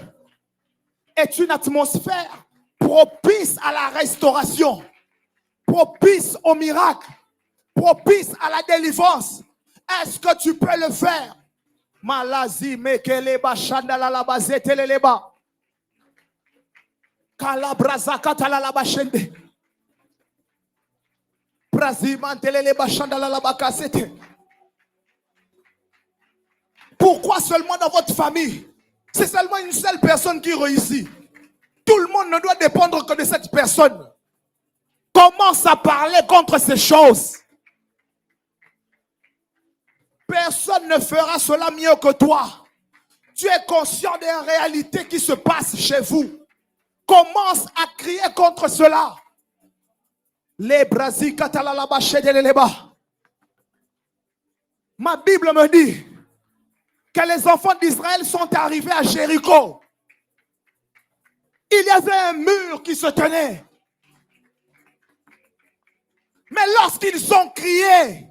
est une atmosphère propice à la restauration, propice au miracle, propice à la délivrance. Est-ce que tu peux le faire? Malazi mekeleba shandala la bazeteleleba. Kalabrazaka talala bashende. Brazimanteleleba shandala la bakasete. Pourquoi seulement dans votre famille, c'est seulement une seule personne qui réussit? Tout le monde ne doit dépendre que de cette personne. Commence à parler contre ces choses. Personne ne fera cela mieux que toi. Tu es conscient des réalités qui se passent chez vous. Commence à crier contre cela. Les Brasi Katalala Bachede Leba. Ma Bible me dit que les enfants d'Israël sont arrivés à Jéricho. Il y avait un mur qui se tenait. Mais lorsqu'ils ont crié,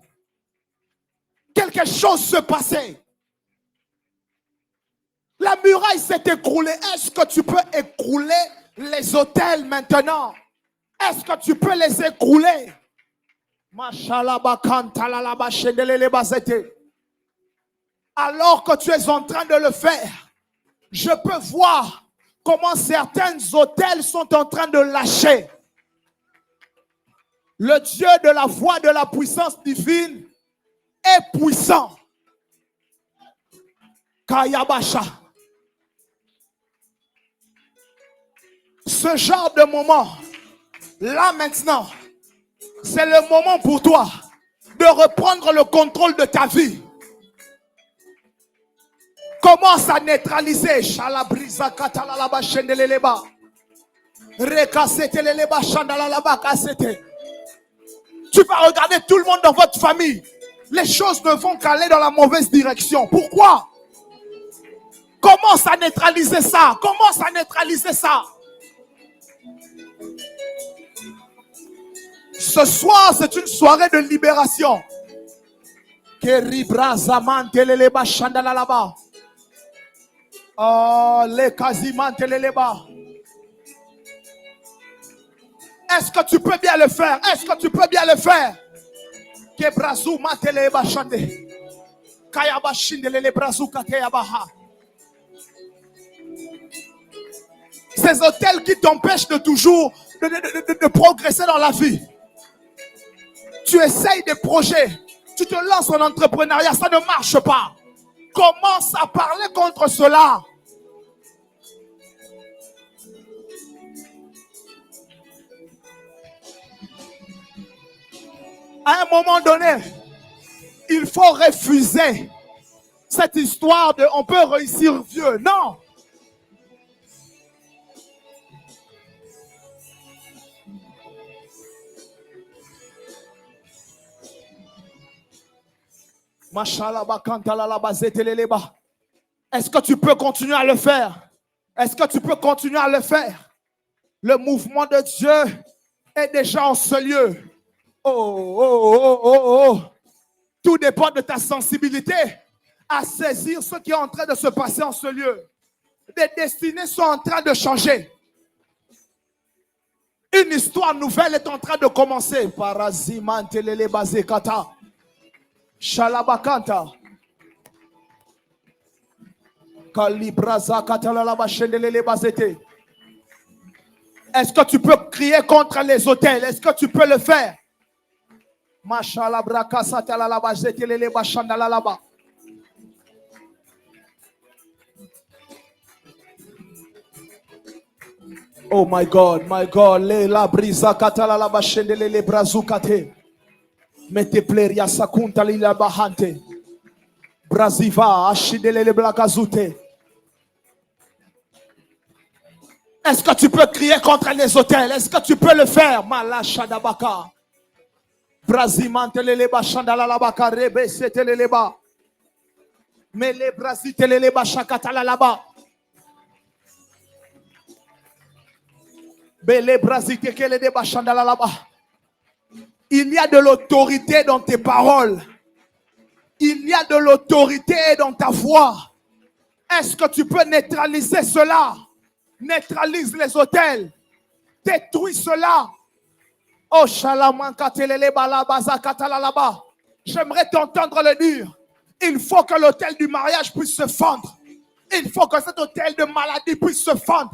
quelque chose se passait. La muraille s'est écroulée. Est-ce que tu peux écrouler les autels maintenant? Est-ce que tu peux les écrouler? Alors que tu es en train de le faire, je peux voir comment certains autels sont en train de lâcher. Le Dieu de la voix de la puissance divine est puissant. Kayabasha. Ce genre de moment, là maintenant, c'est le moment pour toi de reprendre le contrôle de ta vie. Commence à neutraliser. Shalabrisa katalalaba shendeleleba. Rekaseteleleba shandalalaba kasete. Tu vas regarder tout le monde dans votre famille. Les choses ne vont qu'aller dans la mauvaise direction. Pourquoi? Commence à neutraliser ça. Commence à neutraliser ça. Ce soir, c'est une soirée de libération. Keribra zaman teleleba shandalalaba. Les quasiment teleleba. Est-ce que tu peux bien le faire? Est-ce que tu peux bien le faire? Kebrazu mateleba shande. Kayaba shindelele brazu kateyabaha. Ces hôtels qui t'empêchent de toujours de progresser dans la vie. Tu essayes des projets, tu te lances en entrepreneuriat, ça ne marche pas. Commence à parler contre cela. À un moment donné, il faut refuser cette histoire de on peut réussir vieux. Non. Est-ce que tu peux continuer à le faire? Est-ce que tu peux continuer à le faire? Le mouvement de Dieu est déjà en ce lieu. Oh. Tout dépend de ta sensibilité à saisir ce qui est en train de se passer en ce lieu. Des destinées sont en train de changer. Une histoire nouvelle est en train de commencer. Parazimantelele bazekata. Shalabakanta. Kalibraza katalalaba shendelele bazete. Est-ce que tu peux crier contre les hôtels? Est-ce que tu peux le faire? Mashalabra kasatalalaba zetelele bashandalalaba. Oh my God, le la brisa katalalaba shendelele brazukate. Mete pleria sakunta lila bahante. Braziva ashidelele blakazute. Est-ce que tu peux crier contre les hôtels? Est-ce que tu peux le faire? Malashadabaka. Brazimantelele bashandalalabaka rebe seteleleba. Mele brazitelele bashakatalalaba. Bele brazitekele de bashandalalaba. Il y a de l'autorité dans tes paroles. Il y a de l'autorité dans ta voix. Est-ce que tu peux neutraliser cela? Neutralise les hôtels. Détruis cela. Oh, j'aimerais t'entendre le dire. Il faut que l'hôtel du mariage puisse se fendre. Il faut que cet hôtel de maladie puisse se fendre.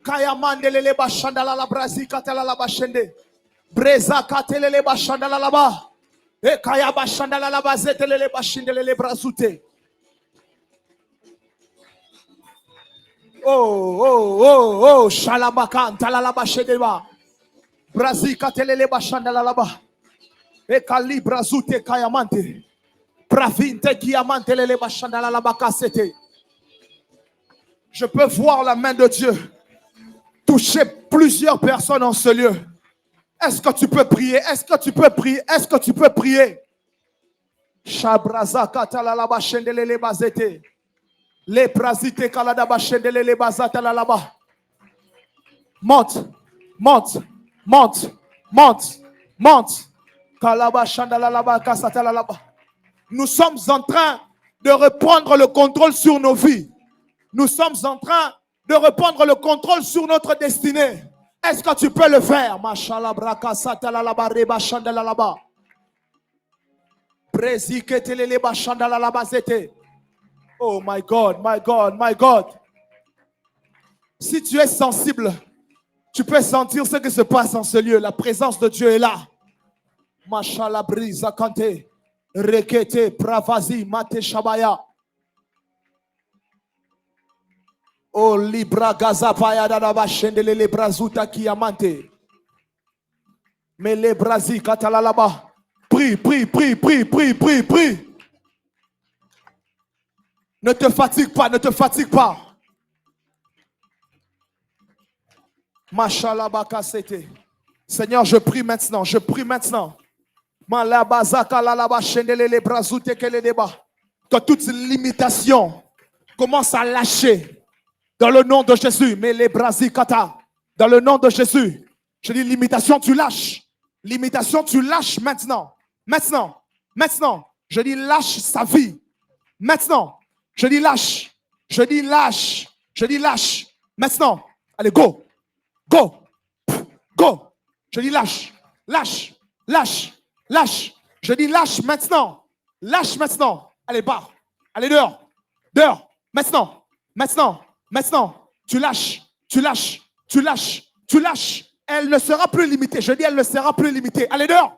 Kayamandelele bashandala la brasi katala la bashende. Breza katelele bashandala la ba. E kaya bashandala la bazetelele bashindelele brazute. Oh, shalabakan talala bashedeba. Brazi katelele bashandala la ba. E kali brazute kayamante. Pravinte kiamantelele bashandala la bakasete. Je peux voir la main de Dieu toucher plusieurs personnes en ce lieu. Est-ce que tu peux prier? Est-ce que tu peux prier? Est-ce que tu peux prier? Shabraza katalalaba shendelele bazete. Le brazite kaladaba shendelele bazata lalaba. Monte, monte, monte, monte, monte. Kalaba shandalalaba kasatalalaba. Nous sommes en train de reprendre le contrôle sur nos vies. Nous sommes en train de reprendre le contrôle sur notre destinée. Est-ce que tu peux le faire? Mashallah braka satalalaba reba shandalalaba. Breziketeleleba shandalalaba zete. Oh my God, my God, my God. Si tu es sensible, tu peux sentir ce qui se passe en ce lieu. La présence de Dieu est là. Mashallah brisa kante. Rekete pravazi mate shabaya. Oh libra gazapaya dadaba shendelele brazuta kiamante. Mais les brazi katalalaba. Prie, prie, prie, prie, prie, prie, prie. Ne te fatigue pas, ne te fatigue pas. Mashallah bakasete. Seigneur, je prie maintenant, je prie maintenant. Que toute limitation commence à lâcher dans le nom de Jésus. Mais les brasikata, dans le nom de Jésus. Je dis limitation, tu lâches. Limitation, tu lâches maintenant. Maintenant, maintenant. Je dis lâche sa vie. Maintenant. Je dis lâche. Je dis lâche. Je dis lâche. Maintenant. Allez, go. Go. Go. Je dis lâche. Lâche. Lâche. Lâche. Je dis lâche maintenant. Lâche maintenant. Allez, barre. Allez, dehors. Dehors. Maintenant. Maintenant. Maintenant. Tu lâches. Tu lâches. Tu lâches. Tu lâches. Elle ne sera plus limitée. Je dis elle ne sera plus limitée. Allez, dehors.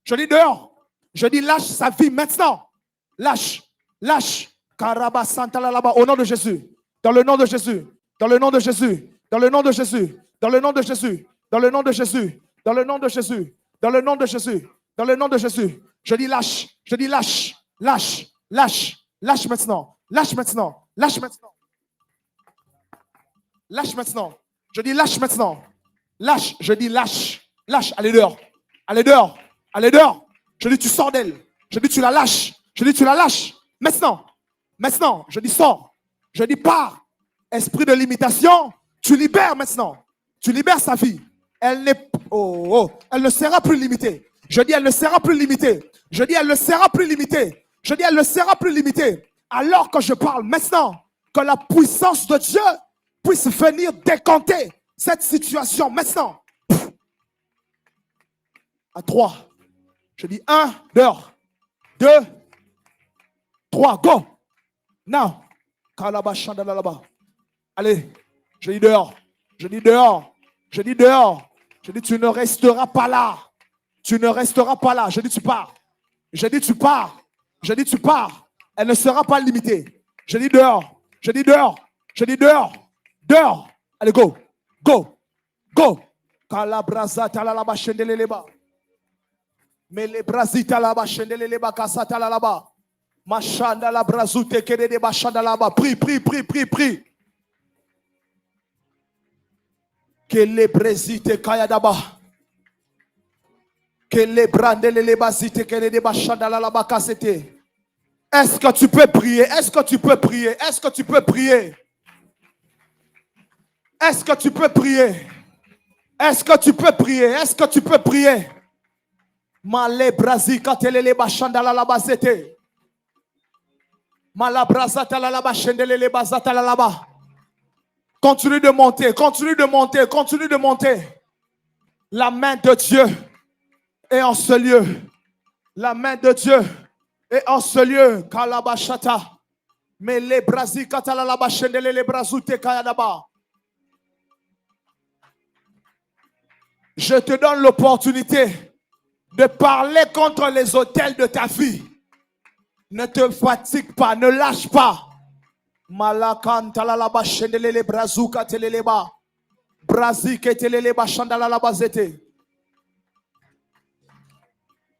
Je dis dehors. Je dis lâche sa vie maintenant. Lâche. Lâche. Karaba Santalalaba. Au nom de Jésus. Dans le nom de Jésus. Dans le nom de Jésus. Dans le nom de Jésus. Dans le nom de Jésus. Dans le nom de Jésus. Dans le nom de Jésus. Dans le nom de Jésus. Dans le nom de Jésus. Je dis lâche. Je dis lâche. Lâche. Lâche. Lâche maintenant. Lâche maintenant. Lâche maintenant. Lâche maintenant. Je dis lâche maintenant. Lâche. Je dis lâche. Lâche. Allez dehors. Allez dehors. Allez dehors. Je dis tu sors d'elle. Je dis tu la lâches. Je dis tu la lâches. Maintenant. Maintenant. Je dis sors. Je dis pars. Esprit de limitation. Tu libères maintenant. Tu libères sa vie. Elle n'est... Elle ne sera plus limitée. Je dis elle ne sera plus limitée. Je dis elle ne sera plus limitée. Je dis elle ne sera plus limitée. Alors que je parle maintenant, que la puissance de Dieu puisse venir décanter cette situation maintenant. À 3. Je dis 1, dehors. 2, 3, go. Now. Allez. Je dis dehors. Je dis dehors. Je dis dehors. Je dis tu ne resteras pas là. Tu ne resteras pas là. Je dis tu pars. Je dis tu pars. Je dis tu pars. Elle ne sera pas limitée. Je dis dehors. Je dis dehors. Je dis dehors. Dehors. Allez, go. Go. Go. Kalabraza talalaba shendeleleba. Mele brazita laba shendeleleba kasata lalaba. Machanda la brazute kedede bachanda laba. Prie, prie, prie, prie, prie. Que les brésite kayadaba. Que les brandele les basite kedede bachanda lalaba kasete. Est-ce que tu peux prier? Est-ce que tu peux prier? Est-ce que tu peux prier? Est-ce que tu peux prier? Est-ce que tu peux prier? Est-ce que tu peux prier? Male brazika telele bachanda lalaba zete. Malabrazata lalaba shendelele bazata lalaba. Continue de monter, continue de monter, continue de monter. La main de Dieu est en ce lieu. La main de Dieu est en ce lieu. Kalabashata. Mais les brazikata lalaba shendelele brazute kayadaba. Je te donne l'opportunité de parler contre les autels de ta vie. Ne te fatigue pas, ne lâche pas. Malakan talalaba shendelele brazuka teleleba. Brazike teleleba shandalalaba zete.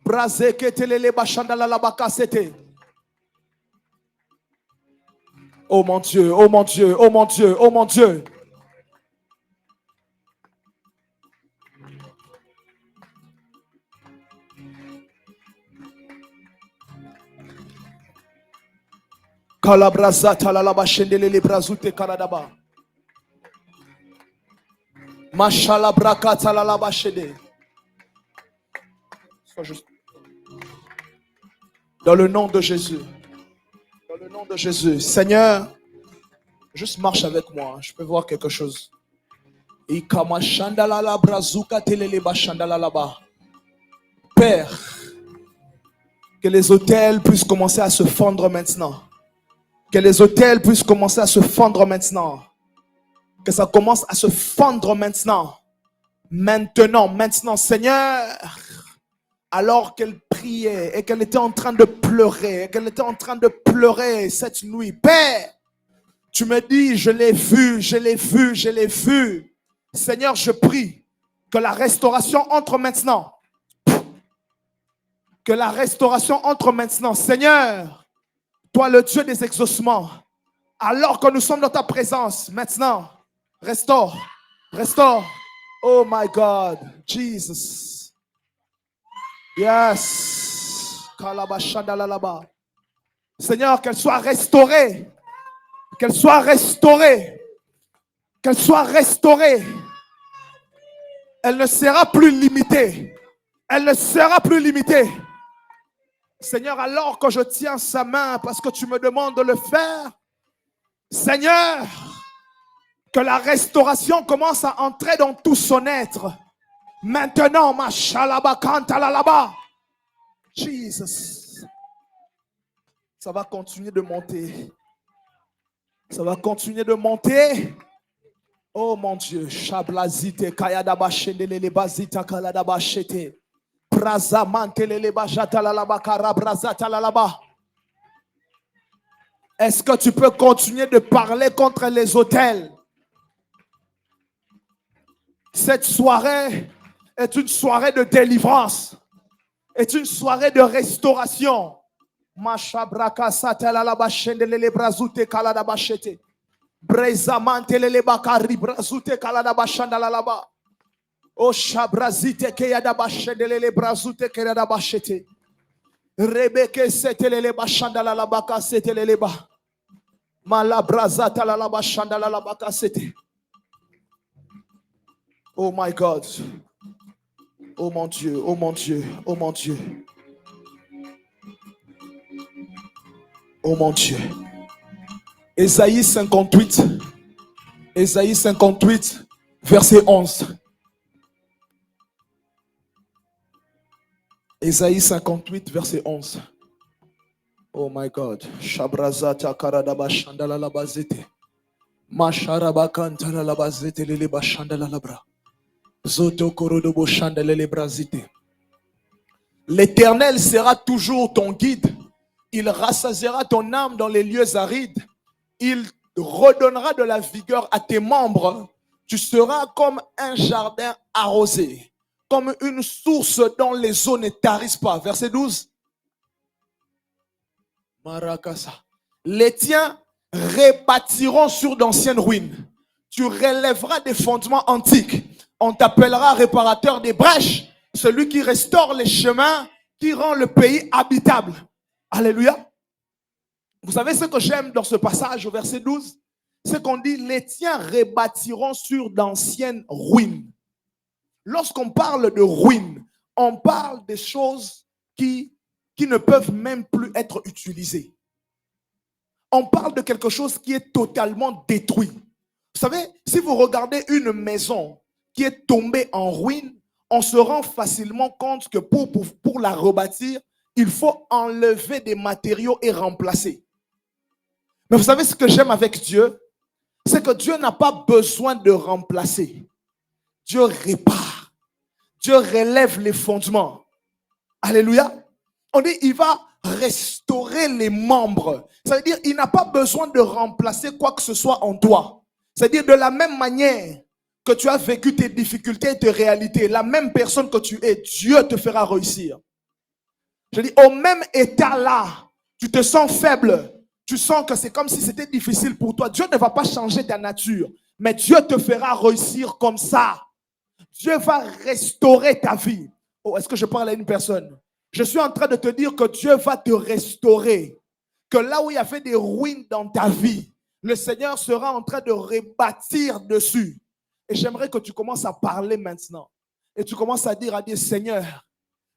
Brazeke teleleba shandalalaba kasete. Oh mon Dieu, oh mon Dieu, oh mon Dieu, oh mon Dieu. Kalabrazata la laba shendelele brazute karadaba. Mashala brakata la laba shede. Sois juste. Dans le nom de Jésus. Dans le nom de Jésus. Seigneur, juste marche avec moi. Je peux voir quelque chose. Ikama shandala la brazuka telele ba shandala laba. Père, que les autels puissent commencer à se fondre maintenant. Que les autels puissent commencer à se fondre maintenant. Que ça commence à se fondre maintenant. Maintenant, Seigneur. Alors qu'elle priait et qu'elle était en train de pleurer, cette nuit. Père, tu me dis, je l'ai vu. Seigneur, je prie que la restauration entre maintenant. Que la restauration entre maintenant. Seigneur, toi le Dieu des exaucements, alors que nous sommes dans ta présence, maintenant, restaure. Oh my God, Jesus. Yes. Seigneur, qu'elle soit restaurée. Elle ne sera plus limitée. Seigneur, alors que je tiens sa main parce que tu me demandes de le faire, Seigneur, que la restauration commence à entrer dans tout son être. Maintenant, ma shalaba kantalalaba. Jesus. Ça va continuer de monter. Oh mon Dieu. Shablazite kayadaba shendelele bazita kaladaba shete. Brazamantelele bajata lalaba karabrazata lalaba. Est-ce que tu peux continuer de parler contre les autels? Cette soirée est une soirée de délivrance, est une soirée de restauration. Mashabraka satalalaba shendelele brazute kaladaba shete. Brezamantelele bakari brazute kaladaba shandalalaba. O shabrazite keyadaba shendelele brazute keyadaba shete. Rebeke setelele bashandalalaba ka setelele ba. Malabrazata lalaba shandalalaba ka sete. Oh my God. Oh mon Dieu. Ésaïe 58, verset 11. Ésaïe 58, verset 11. Oh my God. Shabrazata karadaba shandala labazete. Masharaba kantala labazete lele bashandala labra. Zoto korodobo shandalele brazite. L'Éternel sera toujours ton guide. Il rassasiera ton âme dans les lieux arides. Il redonnera de la vigueur à tes membres. Tu seras comme un jardin arrosé, comme une source dont les eaux ne tarissent pas. Verset 12. Marakasa. Les tiens rebâtiront sur d'anciennes ruines. Tu relèveras des fondements antiques. On t'appellera réparateur des brèches, celui qui restaure les chemins, qui rend le pays habitable. Alléluia. Vous savez ce que j'aime dans ce passage au verset 12? C'est qu'on dit, les tiens rebâtiront sur d'anciennes ruines. Lorsqu'on parle de ruines, on parle des choses qui ne peuvent même plus être utilisées. On parle de quelque chose qui est totalement détruit. Vous savez, si vous regardez une maison qui est tombée en ruine, on se rend facilement compte que pour la rebâtir, il faut enlever des matériaux et remplacer. Mais vous savez ce que j'aime avec Dieu? C'est que Dieu n'a pas besoin de remplacer. Dieu répare. Dieu relève les fondements. Alléluia. On dit il va restaurer les membres. Ça veut dire il n'a pas besoin de remplacer quoi que ce soit en toi. C'est-à-dire de la même manière que tu as vécu tes difficultés et tes réalités, la même personne que tu es, Dieu te fera réussir. Je dis, au même état là, tu te sens faible, tu sens que c'est comme si c'était difficile pour toi. Dieu ne va pas changer ta nature, mais Dieu te fera réussir comme ça. Dieu va restaurer ta vie. Oh, est-ce que je parle à une personne? Je suis en train de te dire que Dieu va te restaurer, que là où il y avait des ruines dans ta vie, le Seigneur sera en train de rebâtir dessus. Et j'aimerais que tu commences à parler maintenant. Et tu commences à dire Seigneur,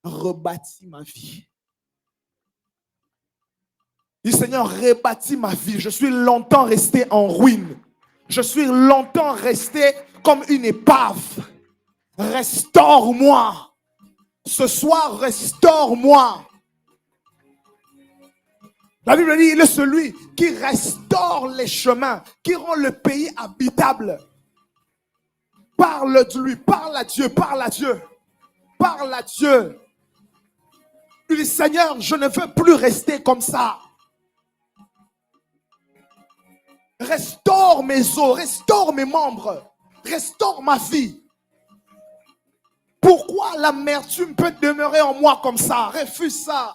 rebâtis ma vie. Dis Seigneur, rebâtis ma vie. Je suis longtemps resté en ruine. Je suis longtemps resté comme une épave. Restaure-moi. Ce soir, restaure-moi. La Bible dit, il est celui qui restaure les chemins, qui rend le pays habitable. Parle de lui, parle à Dieu, parle à Dieu, parle à Dieu. Il dit, Seigneur, je ne veux plus rester comme ça. Restaure mes os, restaure mes membres, restaure ma vie. Pourquoi l'amertume peut demeurer en moi comme ça? Refuse ça.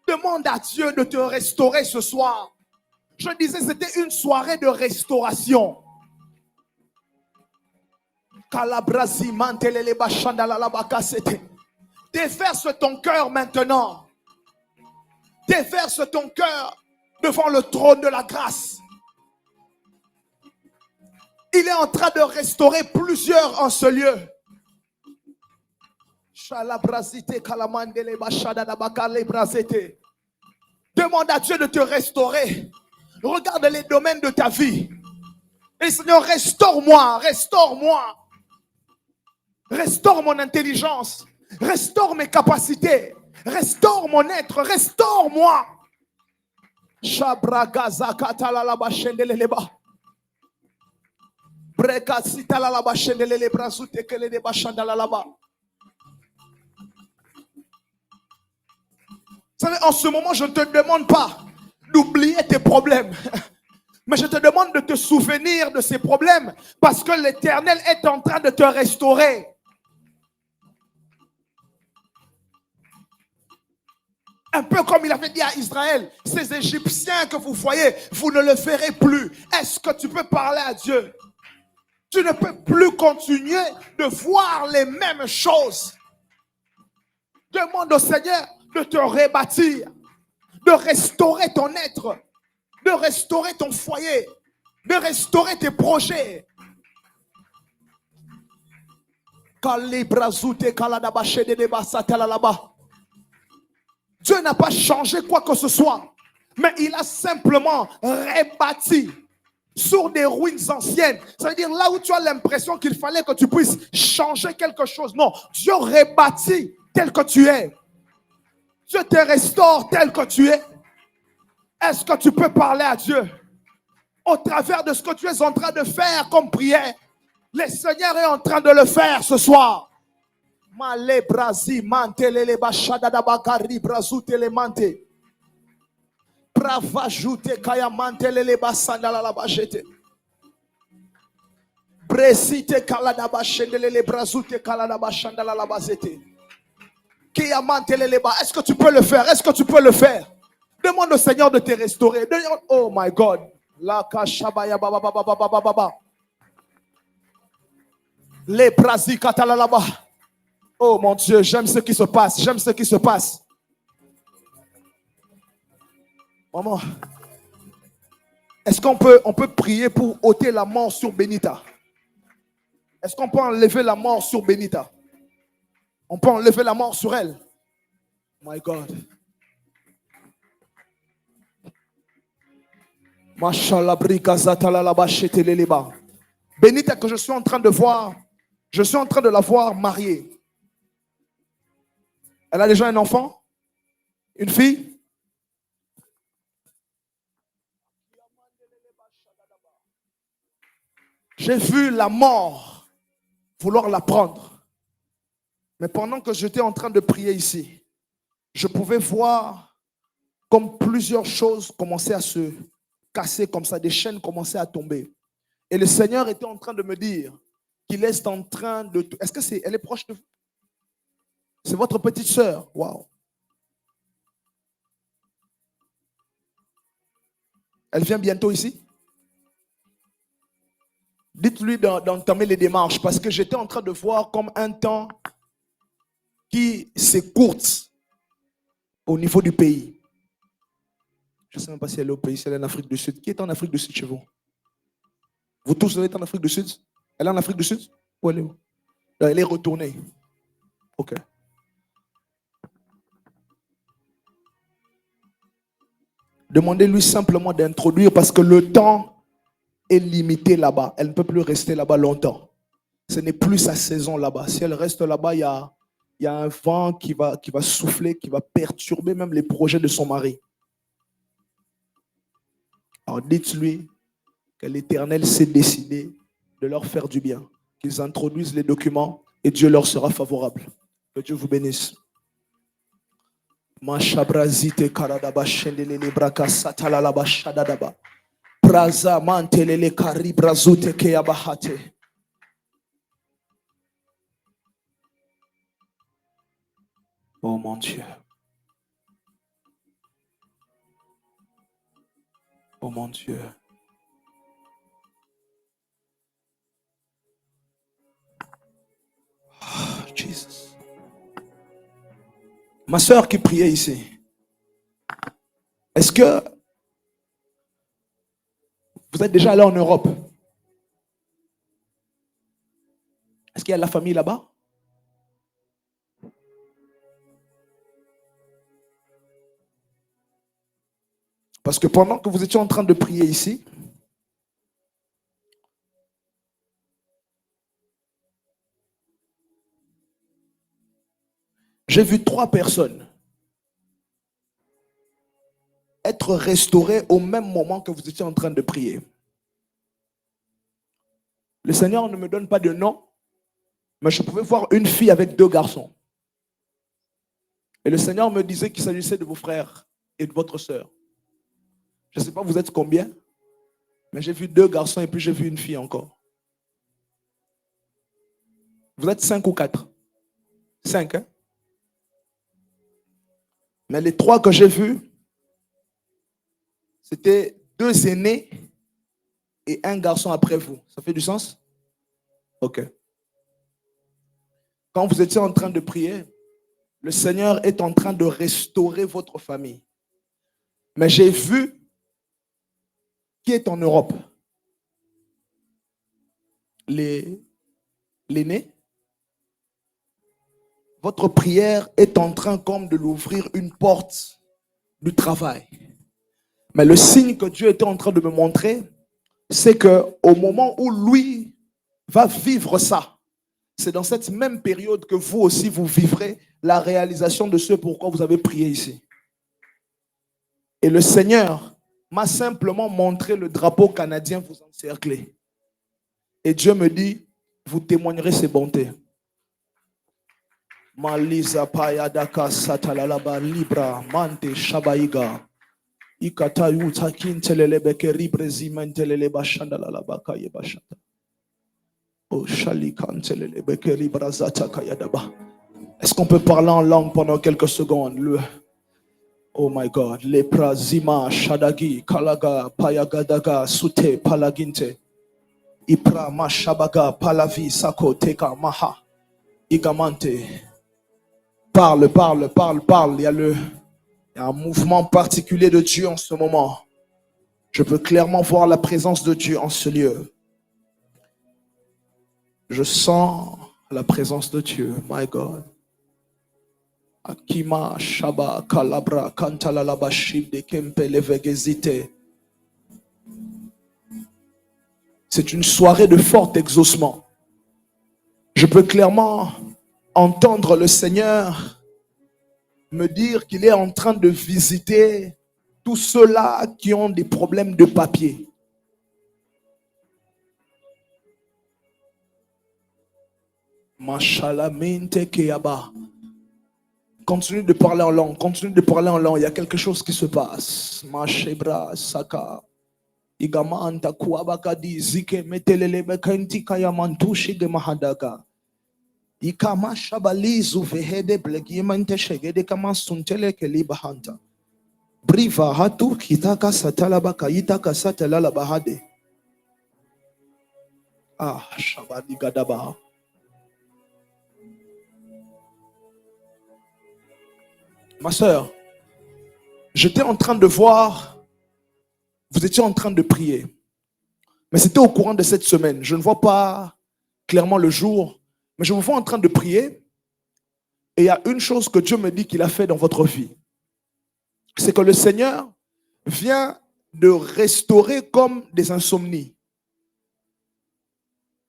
Demande à Dieu de te restaurer ce soir. Je disais, c'était une soirée de restauration. Déverse ton cœur maintenant. Déverse ton cœur devant le trône de la grâce. Il est en train de restaurer plusieurs en ce lieu. Demande à Dieu de te restaurer. Regarde les domaines de ta vie. Et Seigneur, restaure-moi, restaure-moi. Restaure mon intelligence. Restaure mes capacités. Restaure mon être. Restaure-moi. Vous savez, en ce moment, je ne te demande pas d'oublier tes problèmes. Mais je te demande de te souvenir de ces problèmes parce que l'Éternel est en train de te restaurer. Un peu comme il avait dit à Israël, ces Égyptiens que vous voyez, vous ne le verrez plus. Est-ce que tu peux parler à Dieu? Tu ne peux plus continuer de voir les mêmes choses. Demande au Seigneur de te rebâtir, de restaurer ton être, de restaurer ton foyer, de restaurer tes projets. Dieu n'a pas changé quoi que ce soit, mais il a simplement rebâti sur des ruines anciennes. Ça veut dire là où tu as l'impression qu'il fallait que tu puisses changer quelque chose. Non, Dieu rebâtit tel que tu es. Dieu te restaure tel que tu es. Est-ce que tu peux parler à Dieu au travers de ce que tu es en train de faire comme prière? Le Seigneur est en train de le faire ce soir. Male brasi mantelele bashada da bakari brazutele mante. Bravajute kaya mantelele basanda la bachete. Bresite kala da bashendelele brazute kala da bashanda la bazete. Kaya mantelele ba. Est-ce que tu peux le faire? Est-ce que tu peux le faire? Demande au Seigneur de te restaurer. Oh my God. La kashabaya baba baba baba baba. Les brasi katala là-bas. Oh mon Dieu, j'aime ce qui se passe. J'aime ce qui se passe. Maman, est-ce qu'on peut prier pour ôter la mort sur Benita? Est-ce qu'on peut enlever la mort sur Benita? On peut enlever la mort sur elle. My God. Benita que je suis en train de voir, je suis en train de la voir mariée. Elle a déjà un enfant? Une fille? J'ai vu la mort vouloir la prendre. Mais pendant que j'étais en train de prier ici, je pouvais voir comme plusieurs choses commençaient à se casser comme ça, des chaînes commençaient à tomber. Et le Seigneur était en train de me dire qu'il est en train de... Est-ce que elle est proche de vous? C'est votre petite sœur. Waouh. Elle vient bientôt ici? Dites-lui d'entamer les démarches parce que j'étais en train de voir comme un temps qui s'écourte au niveau du pays. Je ne sais même pas si elle est au pays, si elle est en Afrique du Sud. Qui est en Afrique du Sud chez vous? Vous tous, vous êtes en Afrique du Sud? Elle est en Afrique du Sud? Où elle est où? Elle est retournée. Ok. Demandez-lui simplement d'introduire parce que le temps est limité là-bas. Elle ne peut plus rester là-bas longtemps. Ce n'est plus sa saison là-bas. Si elle reste là-bas, il y a un vent qui va souffler, qui va perturber même les projets de son mari. Alors dites-lui que l'Éternel s'est décidé de leur faire du bien, qu'ils introduisent les documents et Dieu leur sera favorable. Que Dieu vous bénisse. Mashabrazite karadaba shendelele braka satalalaba shadadaba. Braza mantelele karibrazute keyabahate. Oh mon Dieu. Oh mon Dieu. Oh, Jesus. Ma soeur qui priait ici, est-ce que vous êtes déjà allé en Europe? Est-ce qu'il y a de la famille là-bas? Parce que pendant que vous étiez en train de prier ici, j'ai vu 3 personnes être restaurées au même moment que vous étiez en train de prier. Le Seigneur ne me donne pas de nom, mais je pouvais voir une fille avec 2 garçons. Et le Seigneur me disait qu'il s'agissait de vos frères et de votre sœur. Je ne sais pas vous êtes combien, mais j'ai vu 2 garçons et puis j'ai vu une fille encore. Vous êtes 5 ou 4? 5, hein? Mais les 3 que j'ai vus, c'était 2 aînés et 1 garçon après vous. Ça fait du sens? Ok. Quand vous étiez en train de prier, le Seigneur est en train de restaurer votre famille. Mais j'ai vu qui est en Europe. L'aîné. Votre prière est en train comme de l'ouvrir une porte du travail. Mais le signe que Dieu était en train de me montrer, c'est qu'au moment où lui va vivre ça, c'est dans cette même période que vous aussi vous vivrez la réalisation de ce pourquoi vous avez prié ici. Et le Seigneur m'a simplement montré le drapeau canadien vous encercler. Et Dieu me dit, vous témoignerez ses bontés. Malisa payadaka satalalaba libra mante shabaiga. Ikata yutakin telelebeke ribrezi menteleleba shandalalaba kayebashata. Oh shalikan telelebeke ribrazata kayadaba. Est-ce qu'on peut parler en langue pendant quelques secondes? Oh my God. Lepra zima shadagi kalaga payagadaga sute palaginte. Ipra mashabaga palavi sako teka maha. Igamante. Parle. Il y a un mouvement particulier de Dieu en ce moment. Je peux clairement voir la présence de Dieu en ce lieu. Je sens la présence de Dieu. My God. Akima Shaba Kalabra Kantalalaba de Kempe Levegezite. C'est une soirée de fort exaucement. Je peux clairement entendre le Seigneur me dire qu'il est en train de visiter tous ceux-là qui ont des problèmes de papier. Mashalaminte Keyaba. Continue de parler en langue, il y a quelque chose qui se passe. Mashebra Saka. Igama anta kuabakadi zike metelele bekenti kaya mantushi de mahadaga. Ikama shabalizu vehede blegimente shegede kama suntele kelibahanta. Briva hatu kitaka satalaba kayitaka satalala bahade. Ah, shabadi gadaba. Ma soeur, j'étais en train de voir Vous étiez en train de prier. Mais c'était au courant de cette semaine. Je ne vois pas clairement le jour, mais je vous vois en train de prier. Et il y a une chose que Dieu me dit qu'il a fait dans votre vie. C'est que le Seigneur vient de restaurer comme des insomnies.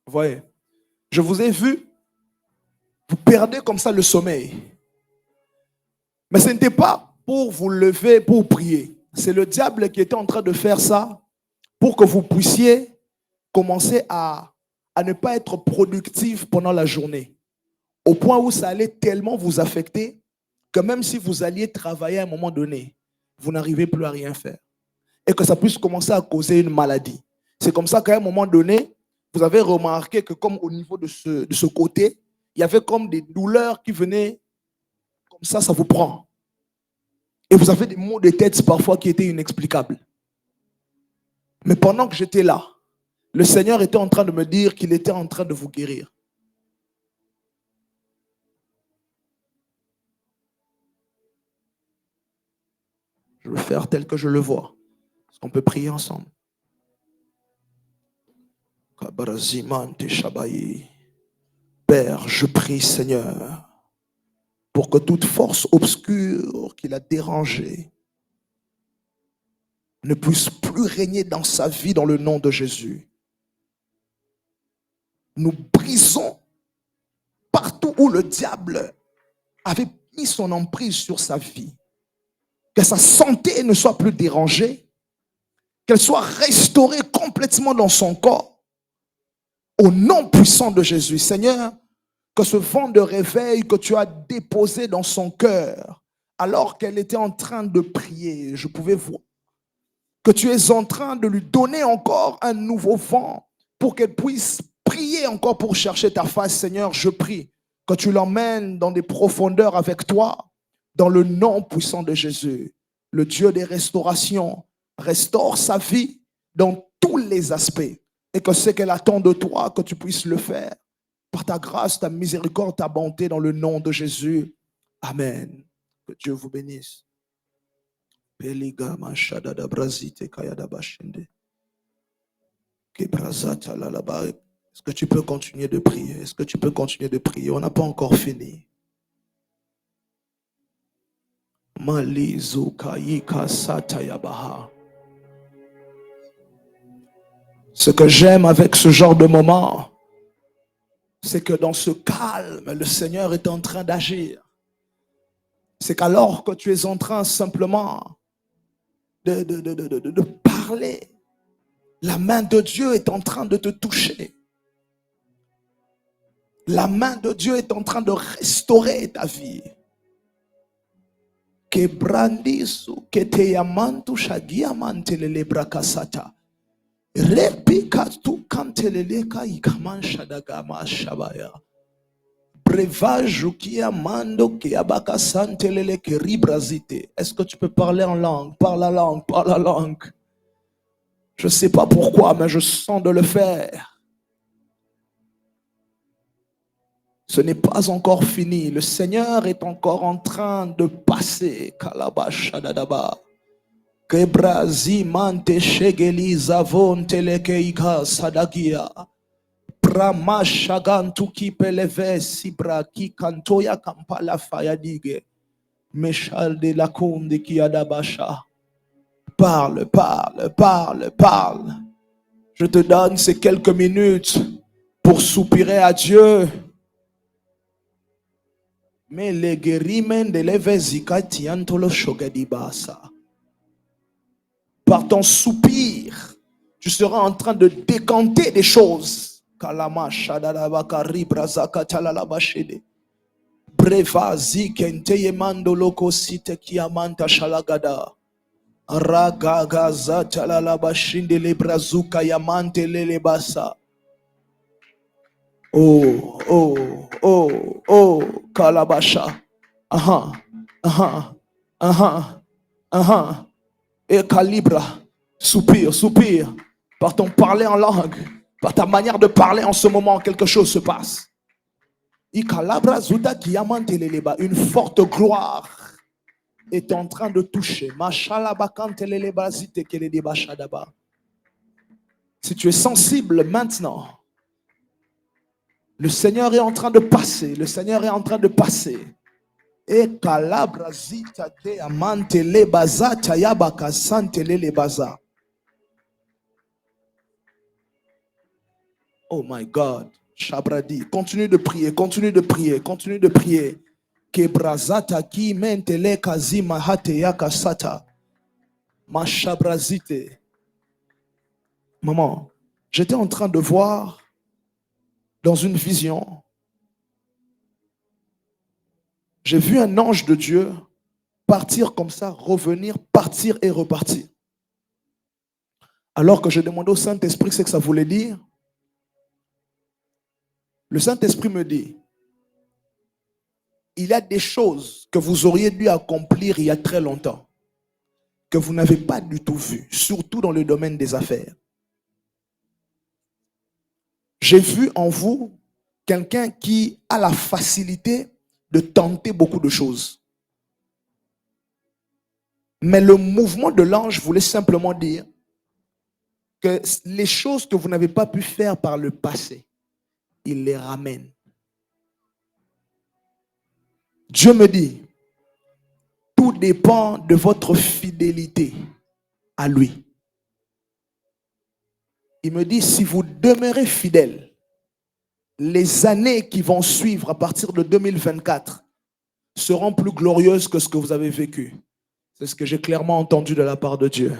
Vous voyez, je vous ai vu, vous perdez comme ça le sommeil. Mais ce n'était pas pour vous lever, pour prier. C'est le diable qui était en train de faire ça pour que vous puissiez commencer à ne pas être productif pendant la journée. Au point où ça allait tellement vous affecter que même si vous alliez travailler à un moment donné, vous n'arrivez plus à rien faire. Et que ça puisse commencer à causer une maladie. C'est comme ça qu'à un moment donné, vous avez remarqué que comme au niveau de ce côté, il y avait comme des douleurs qui venaient, comme ça vous prend. Et vous avez des maux de tête parfois qui étaient inexplicables. Mais pendant que j'étais là, le Seigneur était en train de me dire qu'il était en train de vous guérir. Je veux faire tel que je le vois. Est-ce qu'on peut prier ensemble? Père, je prie, Seigneur, pour que toute force obscure qui l'a dérangé ne puisse plus régner dans sa vie dans le nom de Jésus. Nous brisons partout où le diable avait mis son emprise sur sa vie. Que sa santé ne soit plus dérangée, qu'elle soit restaurée complètement dans son corps. Au nom puissant de Jésus, Seigneur, que ce vent de réveil que tu as déposé dans son cœur, alors qu'elle était en train de prier, je pouvais voir que tu es en train de lui donner encore un nouveau vent pour qu'elle puisse prier encore pour chercher ta face. Seigneur, je prie que tu l'emmènes dans des profondeurs avec toi, dans le nom puissant de Jésus. Le Dieu des restaurations restaure sa vie dans tous les aspects et que ce qu'elle attend de toi, que tu puisses le faire par ta grâce, ta miséricorde, ta bonté dans le nom de Jésus. Amen. Que Dieu vous bénisse. Est-ce que tu peux continuer de prier? Est-ce que tu peux continuer de prier? On n'a pas encore fini. Ce que j'aime avec ce genre de moment, c'est que dans ce calme, le Seigneur est en train d'agir. C'est qu'alors que tu es en train simplement de parler, la main de Dieu est en train de te toucher. La main de Dieu est en train de restaurer ta vie. Kebrandisu keteyamantu shagiamantelele brakasata. Repika tu kanteleleka ikaman shadagama shabaya. Brevaju kiamando kiabaka santelele keribrazite. Est-ce que tu peux parler en langue? Parle la langue, parle la langue. Je ne sais pas pourquoi, mais je sens de le faire. Ce n'est pas encore fini. Le Seigneur est encore en train de passer. Kalabashadadaba. Kebrazi mante shegeli zavon telekeika sadagia. Pramashagantu ki peleve sibra ki kantoya kampala fayadige. Meshal de la konde ki adabasha. Parle, parle, parle, parle. Je te donne ces quelques minutes pour soupirer à Dieu. Mais les guérimens de l'Evezikati Antolo Shogadibasa. Par ton soupir, tu seras en train de décanter des choses. Kalama Shadalabakari Brazaka Talalabashede. Brevazi Kenteye Mandoloko Site Kiamanta Shalagada. Ragagaza Talalabashinde le Brazuka Yamante Lelebasa. Oh, oh, oh, oh, Kalabasha. Aha, aha, aha, aha. Et Calibra, soupire, soupire. Par ton parler en langue, par ta manière de parler en ce moment, quelque chose se passe. Une forte gloire est en train de toucher. Si tu es sensible maintenant, le Seigneur est en train de passer. Le Seigneur est en train de passer. Et kalabrazita te amante le baza tayabaka sante le baza. Oh my God. Shabradi. Continue de prier, continue de prier, continue de prier. Kebrazata ki mentele kazima hate yakasata. Ma shabrazite. Maman, j'étais en train de voir dans une vision. J'ai vu un ange de Dieu partir comme ça, revenir, partir et repartir. Alors que je demandais au Saint-Esprit ce que ça voulait dire, le Saint-Esprit me dit, il y a des choses que vous auriez dû accomplir il y a très longtemps, que vous n'avez pas du tout vues, surtout dans le domaine des affaires. J'ai vu en vous quelqu'un qui a la facilité de tenter beaucoup de choses. Mais le mouvement de l'ange voulait simplement dire que les choses que vous n'avez pas pu faire par le passé, il les ramène. Dieu me dit, tout dépend de votre fidélité à lui. Il me dit, si vous demeurez fidèle, les années qui vont suivre à partir de 2024 seront plus glorieuses que ce que vous avez vécu. C'est ce que j'ai clairement entendu de la part de Dieu.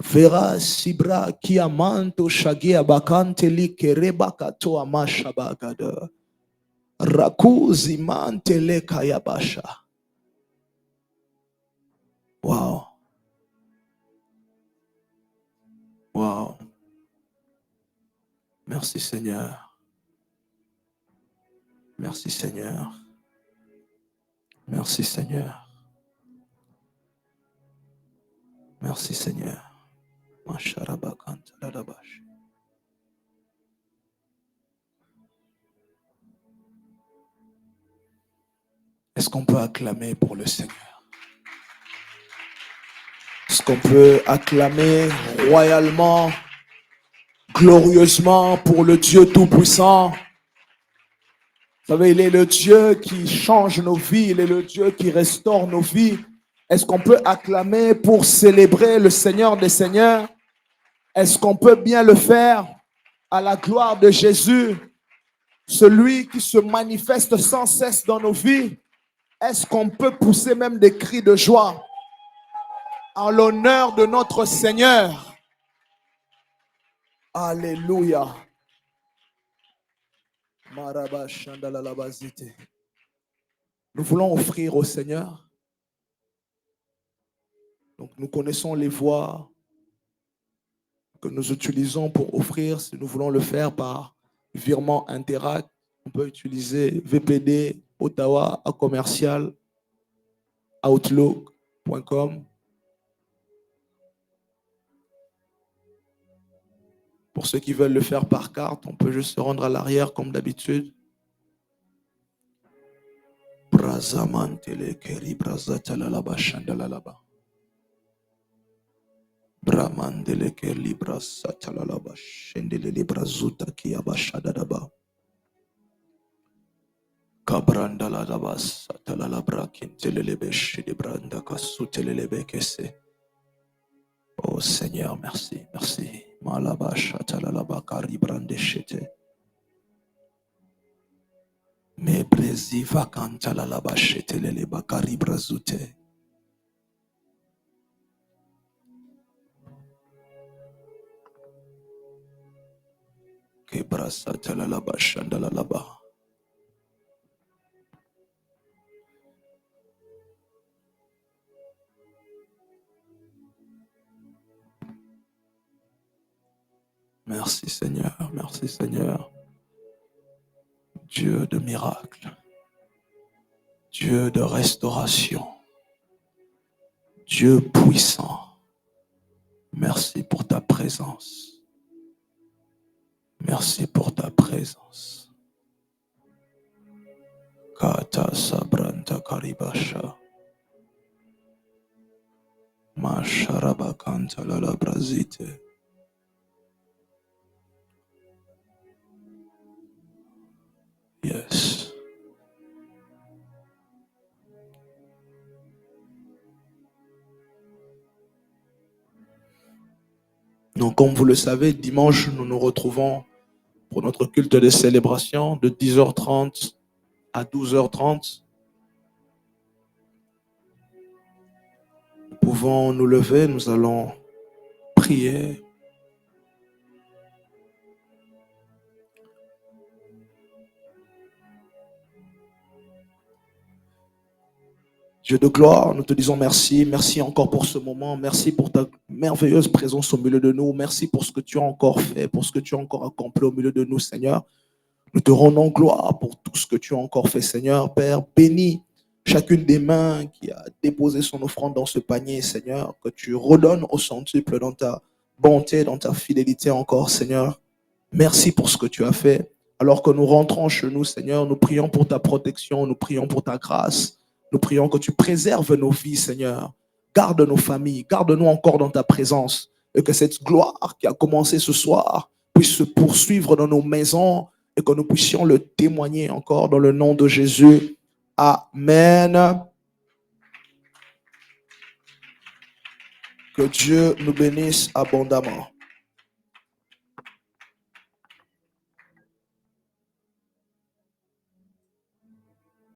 Vera sibra kiamanto shagia bakante li kereba katoa mashabagada. Rakuzi mantele kayabasha. Wow. Wow. Merci Seigneur. Merci Seigneur. Merci Seigneur. Merci Seigneur. Est-ce qu'on peut acclamer pour le Seigneur? Est-ce qu'on peut acclamer royalement, glorieusement pour le Dieu Tout-Puissant? Vous savez, il est le Dieu qui change nos vies, il est le Dieu qui restaure nos vies. Est-ce qu'on peut acclamer pour célébrer le Seigneur des Seigneurs? Est-ce qu'on peut bien le faire à la gloire de Jésus, celui qui se manifeste sans cesse dans nos vies? Est-ce qu'on peut pousser même des cris de joie en l'honneur de notre Seigneur? Alléluia. Nous voulons offrir au Seigneur. Donc nous connaissons les voies que nous utilisons pour offrir. Si nous voulons le faire par virement Interact, on peut utiliser VPD Ottawa à commercial outlook.com. Pour ceux qui veulent le faire par carte, on peut juste se rendre à l'arrière comme d'habitude. Bramandeleke libra satalalaba shendele libra zuta kiabashadadaba kabrandaladaba satalalabra kintelelebe shidibranda kasutelelebe kese. Oh Seigneur, merci, merci. Malaba shatalalaba karibrande shete. Me brezi vakantalalaba sheteleleba karibrazute. Merci Seigneur, merci Seigneur. Dieu de miracles, Dieu de restauration, Dieu puissant. Merci pour ta présence. Merci pour ta présence. Kata sabranta karibasha. Masharabakanta lala brazite. Yes. Donc, comme vous le savez, dimanche, nous nous retrouvons pour notre culte de célébration de 10h30 à 12h30. Nous pouvons nous lever, nous allons prier. Dieu de gloire, nous te disons merci. Merci encore pour ce moment. Merci pour ta merveilleuse présence au milieu de nous. Merci pour ce que tu as encore fait, pour ce que tu as encore accompli au milieu de nous, Seigneur. Nous te rendons gloire pour tout ce que tu as encore fait, Seigneur. Père, bénis chacune des mains qui a déposé son offrande dans ce panier, Seigneur. Que tu redonnes au centuple dans ta bonté, dans ta fidélité encore, Seigneur. Merci pour ce que tu as fait. Alors que nous rentrons chez nous, Seigneur, nous prions pour ta protection, nous prions pour ta grâce. Nous prions que tu préserves nos vies, Seigneur. Garde nos familles, garde-nous encore dans ta présence. Et que cette gloire qui a commencé ce soir puisse se poursuivre dans nos maisons et que nous puissions le témoigner encore dans le nom de Jésus. Amen. Que Dieu nous bénisse abondamment.